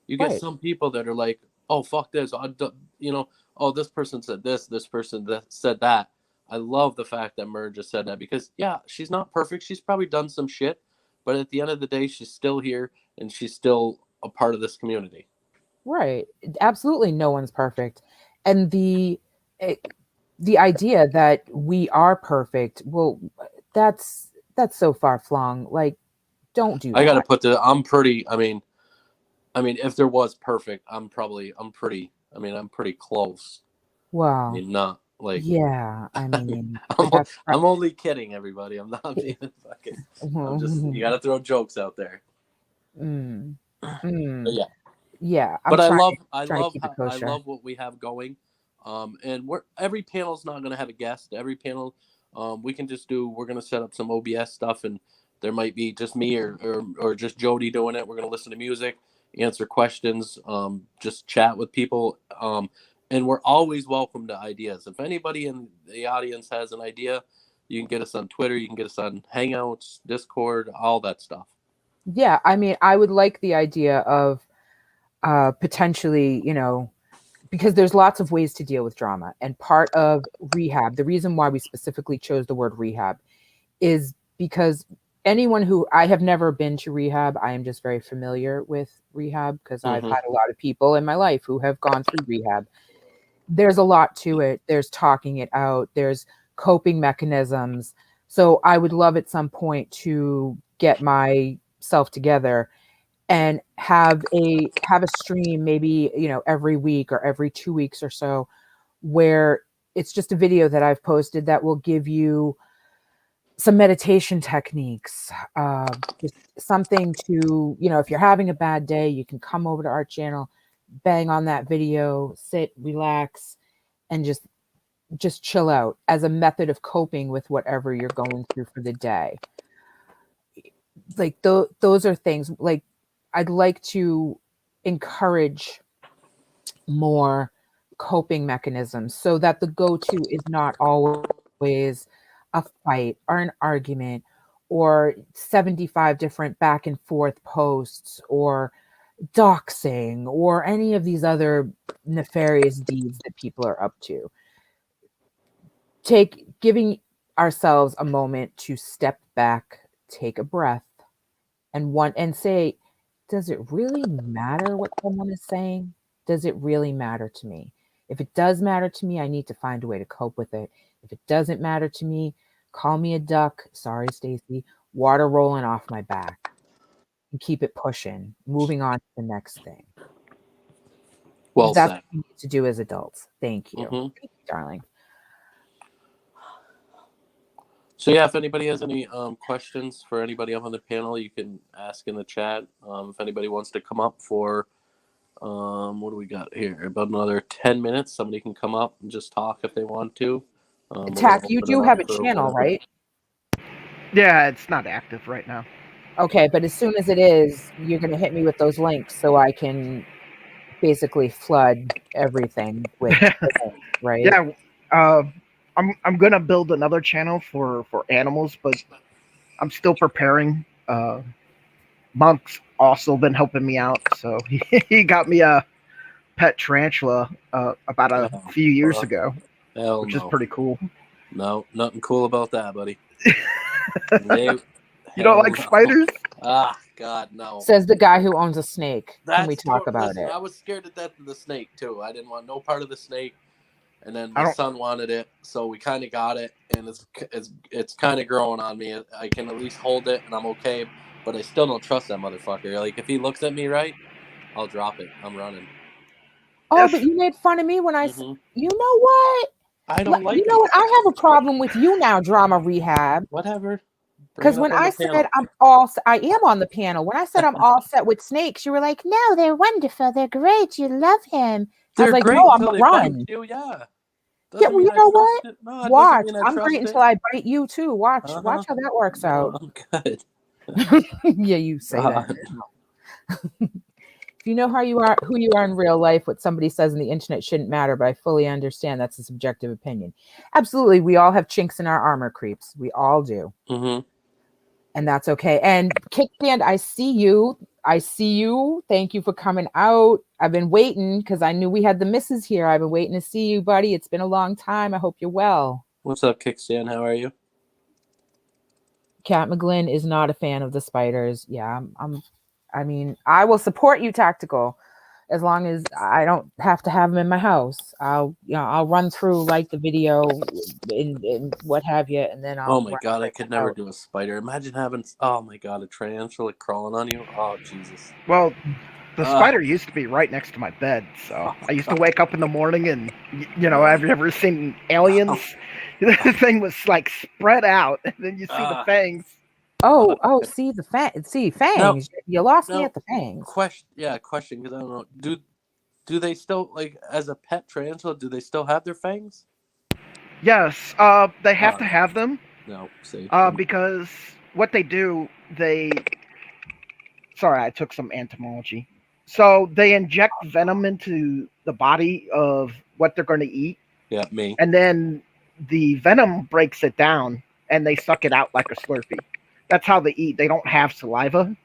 You get some people that are like, oh, fuck this. Oh, this person said this person said that. I love the fact that Mur just said that because, yeah, she's not perfect. She's probably done some shit. But at the end of the day, she's still here and she's still a part of this community. Right. Absolutely no one's perfect. And the idea that we are perfect, well, that's so far flung. Like, don't do that. I got to put I'm pretty if there was perfect, I'm pretty close. Wow. I mean, not like, yeah, I mean, I'm only kidding, everybody. I'm not being fucking, I'm just, you got to throw jokes out there. But yeah. But I love what we have going. And every panel's not going to have a guest. Every panel, we're going to set up some OBS stuff, and there might be just me or just Jody doing it. We're going to listen to music, answer questions, just chat with people. And we're always welcome to ideas. If anybody in the audience has an idea, you can get us on Twitter, you can get us on Hangouts, Discord, all that stuff. Yeah, I mean, I would like the idea of potentially, because there's lots of ways to deal with drama. And part of rehab, the reason why we specifically chose the word rehab is because anyone who, I have never been to rehab, I am just very familiar with rehab because I've had a lot of people in my life who have gone through rehab. There's a lot to it. There's talking it out. There's coping mechanisms. So I would love at some point to get myself together and have a stream, maybe, every week or every 2 weeks or so, where it's just a video that I've posted that will give you some meditation techniques, just something to, if you're having a bad day, you can come over to our channel, bang on that video, sit, relax, and just chill out as a method of coping with whatever you're going through for the day. Like those are things like I'd like to encourage more coping mechanisms so that the go-to is not always a fight or an argument or 75 different back and forth posts or doxing or any of these other nefarious deeds that people are up to. Giving ourselves a moment to step back, take a breath, and say, does it really matter what someone is saying? Does it really matter to me? If it does matter to me, I need to find a way to cope with it. If it doesn't matter to me, call me a duck. Sorry, Stacy. Water rolling off my back. And keep it pushing, moving on to the next thing. Well that's said. what we need to do as adults. Thank you. Thank you, darling. So yeah, if anybody has any questions for anybody up on the panel, you can ask in the chat. If anybody wants to come up for what do we got here? About another 10 minutes. Somebody can come up and just talk if they want to. Tack, you do have a channel, right? Yeah, it's not active right now. Okay, but as soon as it is, you're gonna hit me with those links so I can basically flood everything with the links, right? Yeah, uh, I'm gonna build another channel for animals, but I'm still preparing. Monk's also been helping me out, so he got me a pet tarantula about a Oh, few years fuck. ago, Hell which is no. pretty cool. No, nothing cool about that, buddy. You don't Hell like no. spiders? Ah, God, no. Says the guy who owns a snake. Can we talk about Listen, it? I was scared to death of the snake too. I didn't want no part of the snake, and then I my don't. son wanted it, so we kind of got it, and it's kind of growing on me. I can at least hold it, and I'm okay, but I still don't trust that motherfucker. Like if he looks at me right, I'll drop it. I'm running. Oh, but Yes. you made fun of me when hmm you know what? I don't You like know it. what? I have a problem with you now, Drama Rehab. Whatever. Bring Because it up when on I the said panel. I am on the panel. When I said I'm all set with snakes, you were like, "No, they're wonderful. They're great. You love him." I was They're like, great "No, I'm until gonna they bite run." you. Yeah. Yeah, Doesn't well, mean you I know trust what? it. No, it doesn't Watch. mean I I'm great trust until it. I bite you too. Watch Uh-huh. how that works No, out. I'm good. Yeah, you say that. If you know who you are in real life, what somebody says on the internet shouldn't matter, but I fully understand that's a subjective opinion. Absolutely, we all have chinks in our armor, creeps. We all do. Mm-hmm. And that's okay. And Kickstand, I see you. I see you. Thank you for coming out. I've been waiting because I knew we had the misses here. I've been waiting to see you, buddy. It's been a long time. I hope you're well. What's up, Kickstand? How are you? Kat McGlynn is not a fan of the spiders. Yeah, I mean, I will support you, Tactical, as long as I don't have to have them in my house. I'll run through like the video and what have you, and then Oh I'll my run god, I right could back never out. do a spider. Imagine having, oh my god, a tarantula crawling on you. Oh, Jesus. Well, the Ah, spider used to be right next to my bed, so oh, I used to god. wake up in the morning and have you ever seen Aliens? The thing was like spread out, and then you see the Ah, fangs. oh. See see Now, fangs. You lost me now, at the fangs. question, because I don't know. Do they still, like, as a pet tarantula, do they still have their fangs? Yes, they have to Oh, have them no, see. because what they do, they. Sorry, I took some entomology. So they inject venom into the body of what they're going to eat, Yeah, me. and then the venom breaks it down, and they suck it out like a Slurpee. That's how they eat. They don't have saliva,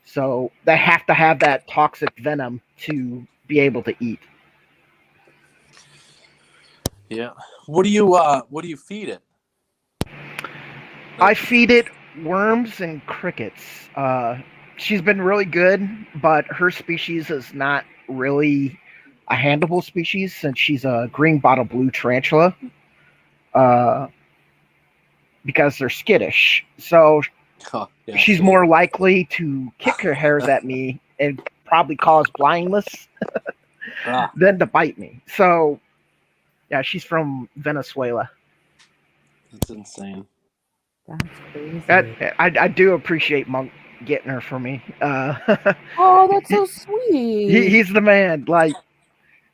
so they have to have that toxic venom to be able to eat. Yeah. What do you feed it? I Like, feed it worms and crickets. She's been really good, but her species is not really a handleable species since she's a green bottle blue tarantula. Uh, because they're skittish. So oh, yeah, she's see. more likely to kick her hairs at me and probably cause blindness Ah, than to bite me. So yeah, she's from Venezuela. that's insane. That's crazy. I do appreciate Monk getting her for me. Oh, that's he, so sweet. he's the man. Like,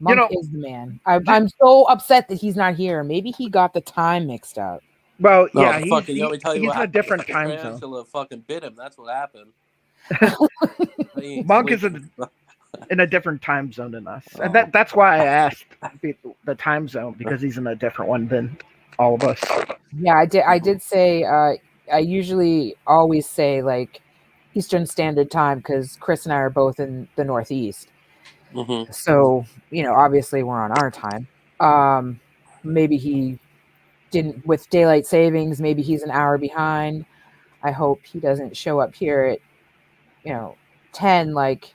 you Monk know, is the man. I'm so upset that he's not here. Maybe he got the time mixed up. well, No, yeah, the fucking, let me tell you he's what in a happened. The different fucking time zone. tarantula fucking bit him. That's what happened. He ain't Monk is sleeping. in a different time zone than us, and Oh. that's why I asked the time zone, because he's in a different one than all of us. Yeah, I did say I usually always say like Eastern Standard Time because Chris and I are both in the Northeast. Mm-hmm. So, obviously we're on our time. Maybe he didn't with daylight savings, maybe he's an hour behind. I hope he doesn't show up here at 10 like,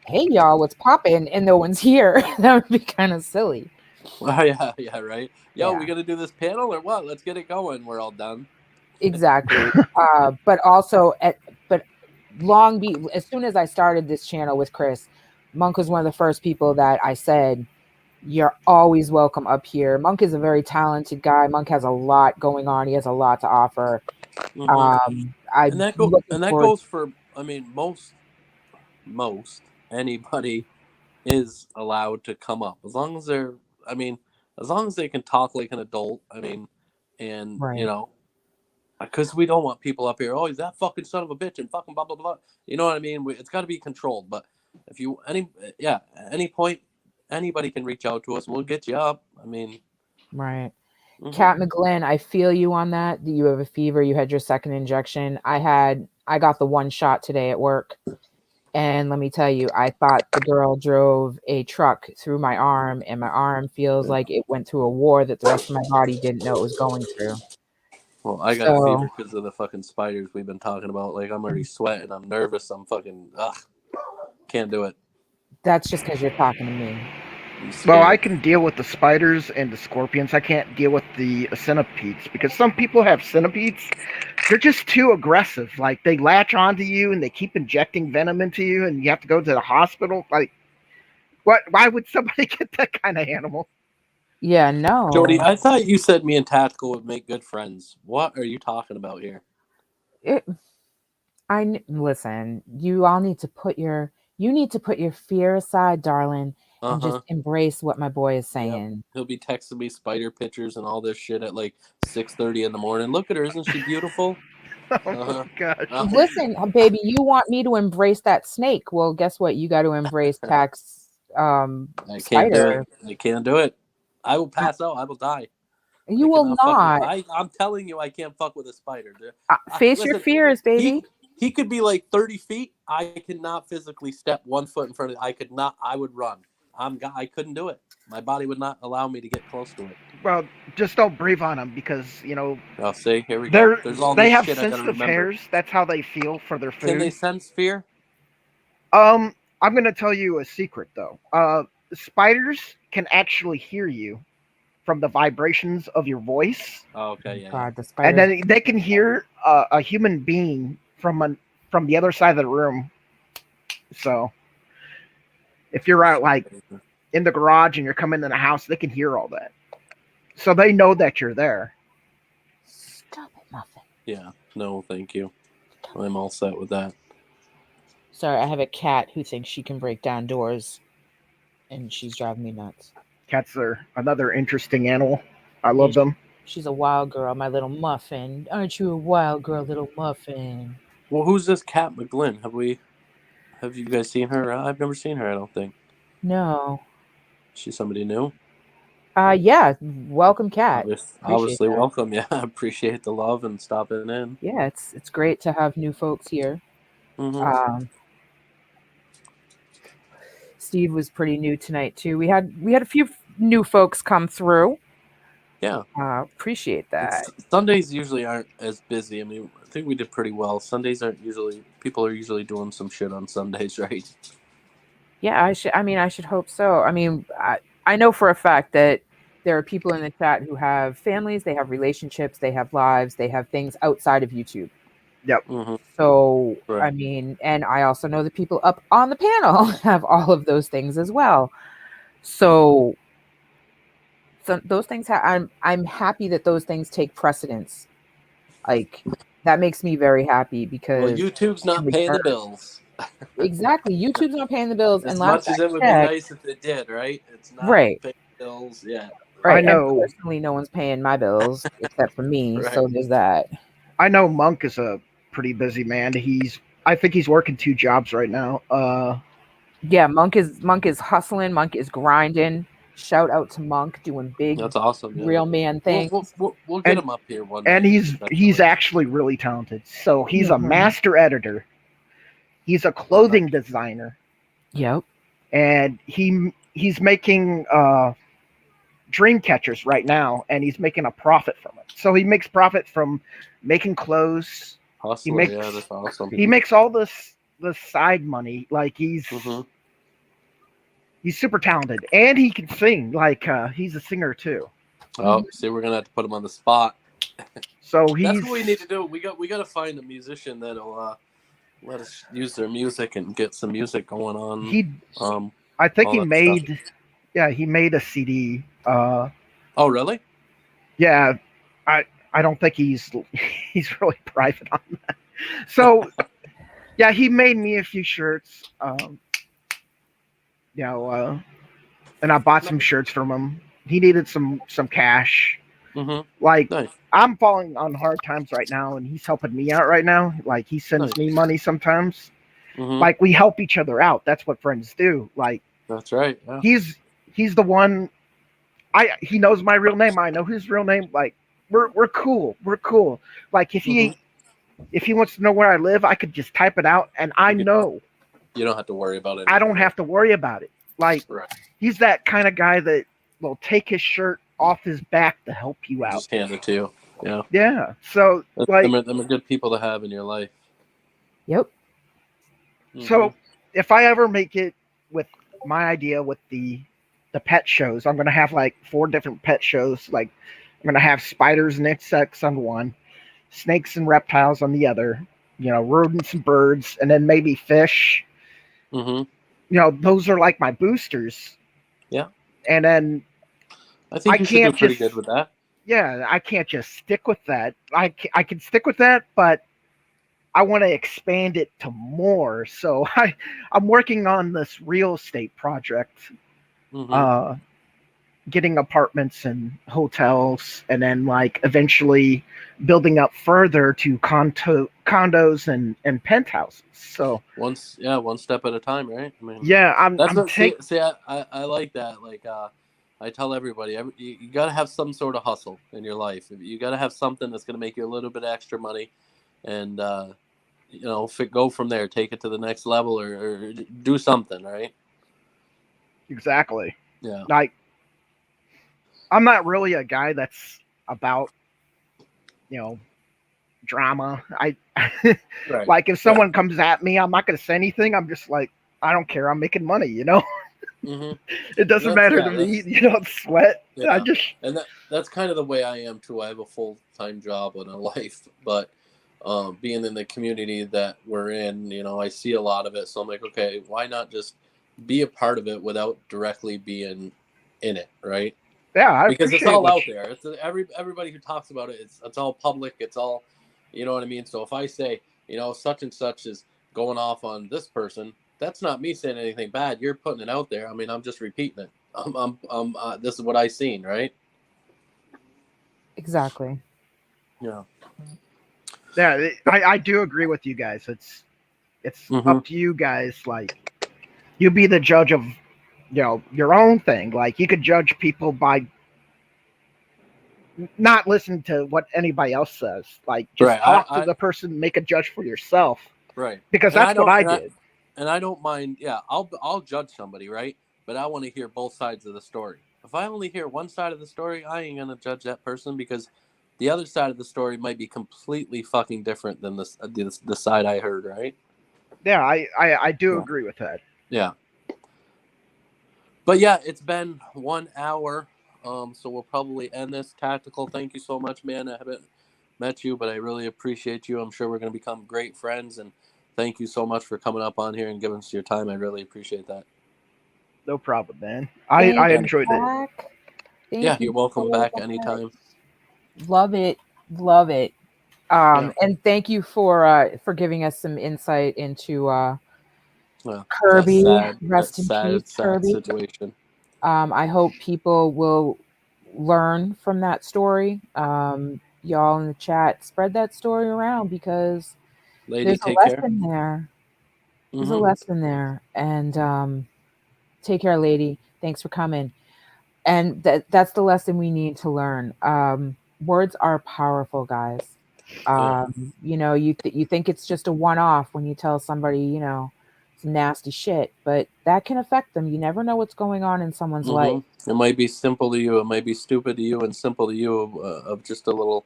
hey y'all, what's poppin'? And no one's here. That would be kind of silly. Oh, yeah, right. Yo, Yeah. we gonna do this panel or what? Let's get it going. We're all done. Exactly. But also but as soon as I started this channel with Chris, Monk was one of the first people that I said, you're always welcome up here. Monk is a very talented guy. Monk has a lot going on. He has a lot to offer. Mm-hmm. I'm And that looking forward. goes for, I mean, most anybody is allowed to come up as long as they're, I mean, as long as they can talk like an adult. I mean, and Right. Because we don't want people up here. Oh, he's that fucking son of a bitch and fucking blah blah blah. You know what I mean? It's got to be controlled. But if you at any point, anybody can reach out to us. We'll get you up. I mean, right. Kat McGlynn, I feel you on that. You have a fever. You had your second injection. I got the one shot today at work. And let me tell you, I thought the girl drove a truck through my arm, and my arm feels like it went through a war that the rest of my body didn't know it was going through. Well, I got a fever because of the fucking spiders we've been talking about. Like, I'm already sweating. I'm nervous. I'm fucking, can't do it. That's just because you're talking to me. Well, I can deal with the spiders and the scorpions. I can't deal with the centipedes because some people have centipedes. They're just too aggressive. Like, they latch onto you and they keep injecting venom into you, and you have to go to the hospital. Like, what? Why would somebody get that kind of animal? Yeah, no. Jody, I thought you said me and Tactical would make good friends. What are you talking about here? Listen. You all need to put your fear aside, darling. And just embrace what my boy is saying. Yep. He'll be texting me spider pictures and all this shit at like 6:30 in the morning. Look at her, isn't she beautiful? Oh gosh. Listen, baby, you want me to embrace that snake? Well, guess what? You got to embrace Tax. I can't spider. do it. I can't do it. I will pass out. I will die. You will not. I'm telling you, I can't fuck with a spider. Face your fears, baby. He could be like 30 feet. I cannot physically step 1 foot in front of. I could not. I would run. I couldn't do it. My body would not allow me to get close to it. Well, just don't breathe on them because, you know. I'll see. Here we go. They have sensitive hairs. That's how they feel for their food. Can they sense fear? I'm going to tell you a secret, though. Spiders can actually hear you from the vibrations of your voice. Oh, okay, yeah. God, the and then they can hear a human being from the other side of the room. So if you're out like in the garage and you're coming in the house, they can hear all that. So they know that you're there. Stop it, Muffin. Yeah, no, thank you. I'm all set with that. Sorry, I have a cat who thinks she can break down doors, and she's driving me nuts. Cats are another interesting animal. I love them. She's a wild girl, my little Muffin. Aren't you a wild girl, little Muffin? Well, who's this Kat McGlynn? Have you guys seen her? I've never seen her, I don't think. No. She's somebody new? Yeah. Welcome, Kat. Obviously welcome. Yeah, I appreciate the love and stopping in. Yeah, it's great to have new folks here. Mm-hmm. Steve was pretty new tonight too. We had a few new folks come through. Yeah. Appreciate that. Sundays usually aren't as busy. I mean, I think we did pretty well. Sundays aren't usually, people are usually doing some shit on Sundays, right? Yeah, I should hope so. I mean, I know for a fact that there are people in the chat who have families, they have relationships, they have lives, they have things outside of YouTube. Yep. Mm-hmm. So, right. I mean, and I also know the people up on the panel have all of those things as well. So those things, I'm happy that those things take precedence. Like, that makes me very happy because YouTube's not paying the bills. Exactly. YouTube's not paying the bills. As much as it would be nice if it did, right? It's not paying the bills yet. Right. I know. And personally, no one's paying my bills except for me. Right. So there's that. I know Monk is a pretty busy man. I think he's working 2 jobs right now. Yeah, Monk is hustling. Monk is grinding. Shout out to Monk doing big. That's awesome. Yeah. Real man things. We'll get him up here one day. And he's actually really talented. So he's a master editor. He's a clothing designer. Yep. And he's making dream catchers right now, and he's making a profit from it. So he makes profit from making clothes. Hustler, that's awesome. He makes all this side money. Like he's super talented, and he can sing. Like he's a singer too. Oh, see, we're gonna have to put him on the spot. So that's what we need to do. We got to find a musician that'll let us use their music and get some music going on. I think he made, he made a CD. Oh, really? Yeah, I don't think he's really private on that. So, yeah, he made me a few shirts. And I bought some shirts from him. He needed some cash, Like, Nice. I'm falling on hard times right now, and he's helping me out right now. Like, he sends Nice. me money sometimes. Mm-hmm. Like, we help each other out. That's what friends do. Like, That's right. Yeah. he's the one. He knows my real name. I know his real name. Like, we're cool. We're cool. Like, if he wants to know where I live, I could just type it out, and I know. You don't have to worry about it. I don't have to worry about it. Like, Right. he's that kind of guy that will take his shirt off his back to help you out. Just hand it to you. Yeah. Yeah. So, like, them are good people to have in your life. Yep. So if I ever make it with my idea with the pet shows, I'm gonna have like 4 different pet shows. Like, I'm gonna have spiders and insects on one, snakes and reptiles on the other, rodents and birds, and then maybe fish. Those are like my boosters. Yeah. And then I think you should do pretty good with that. Yeah, I can't just stick with that. I can stick with that, but I want to expand it to more. So I'm working on this real estate project, getting apartments and hotels, and then like eventually building up further to condos and penthouses. So one step at a time, right? I mean, yeah, I like that. Like, I tell everybody, you got to have some sort of hustle in your life. You got to have something that's going to make you a little bit extra money, and go from there, take it to the next level, or do something, right? Exactly. Yeah. Like, I'm not really a guy that's about, drama. Right. Like, if someone comes at me, I'm not going to say anything. I'm just like, I don't care. I'm making money, It doesn't matter to me, sweat. Yeah. And that's kind of the way I am too. I have a full-time job and a life, but being in the community that we're in, I see a lot of it. So I'm like, okay, why not just be a part of it without directly being in it, right? Yeah, because it's all out there. It's everybody who talks about it. It's all public. It's all, you know what I mean. So if I say, such and such is going off on this person, that's not me saying anything bad. You're putting it out there. I mean, I'm just repeating it. This is what I seen, right? Exactly. Yeah. Yeah, I do agree with you guys. It's up to you guys. Like, you be the judge of, your own thing. Like, you could judge people by not listening to what anybody else says. Like, just talk to the person, make a judge for yourself. Right. Because that's what I did. And I don't mind. Yeah, I'll judge somebody, right? But I want to hear both sides of the story. If I only hear one side of the story, I ain't gonna judge that person because the other side of the story might be completely fucking different than the side I heard, right? Yeah, I do agree with that. Yeah. But yeah, it's been 1 hour, so we'll probably end this. Tactical, thank you so much, man. I haven't met you, but I really appreciate you. I'm sure we're going to become great friends, and thank you so much for coming up on here and giving us your time. I really appreciate that. No problem, man. I enjoyed it. Yeah, you're welcome back anytime. Love it. And thank you for giving us some insight into Kirby. Rest in peace, Kirby. Situation. I hope people will learn from that story. Y'all in the chat, spread that story around because there's a lesson there. There's a lesson there. And take care, lady. Thanks for coming. And that's the lesson we need to learn. Words are powerful, guys. You think it's just a one-off when you tell somebody, some nasty shit, but that can affect them. You never know what's going on in someone's life. It might be simple to you, it might be stupid to you, and simple to you of just a little,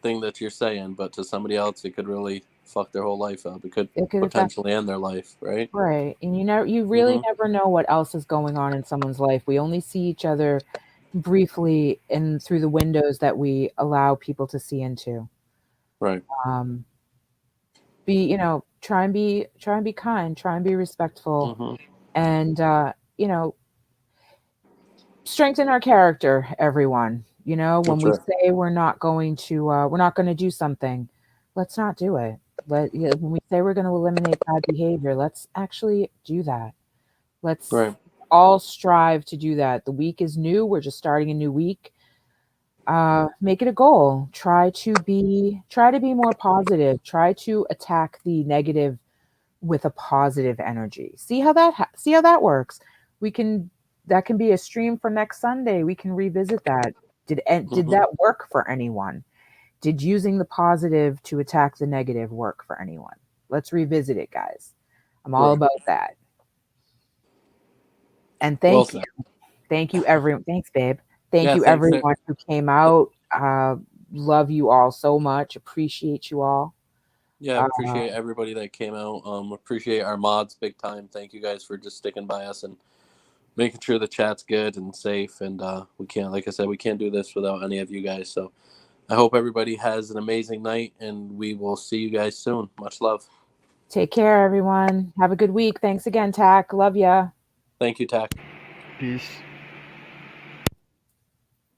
thing that you're saying, but to somebody else, it could really fuck their whole life up. It could potentially end their life, right? Right, and you really never know what else is going on in someone's life. We only see each other briefly and through the windows that we allow people to see into. Right. Try and be kind, try and be respectful, and strengthen our character, everyone. When we say we're not going to do something, let's not do it. When we say we're going to eliminate bad behavior, let's actually do that. Let's all strive to do that. The week is new. We're just starting a new week. make it a goal. Try to be more positive. Try to attack the negative with a positive energy. See how that works. That can be a stream for next Sunday. We can revisit that. Did that work for anyone? Did using the positive to attack the negative work for anyone? Let's revisit it, guys. I'm all about that. And thank you everyone. Thanks, babe. Thank you everyone who came out. Love you all so much. Appreciate you all. Yeah, appreciate everybody that came out. Appreciate our mods big time. Thank you guys for just sticking by us and making sure the chat's good and safe. And we can't, like I said, we can't do this without any of you guys. So I hope everybody has an amazing night, and we will see you guys soon. Much love. Take care, everyone. Have a good week. Thanks again, Tack. Love ya. Thank you, Tack. Peace.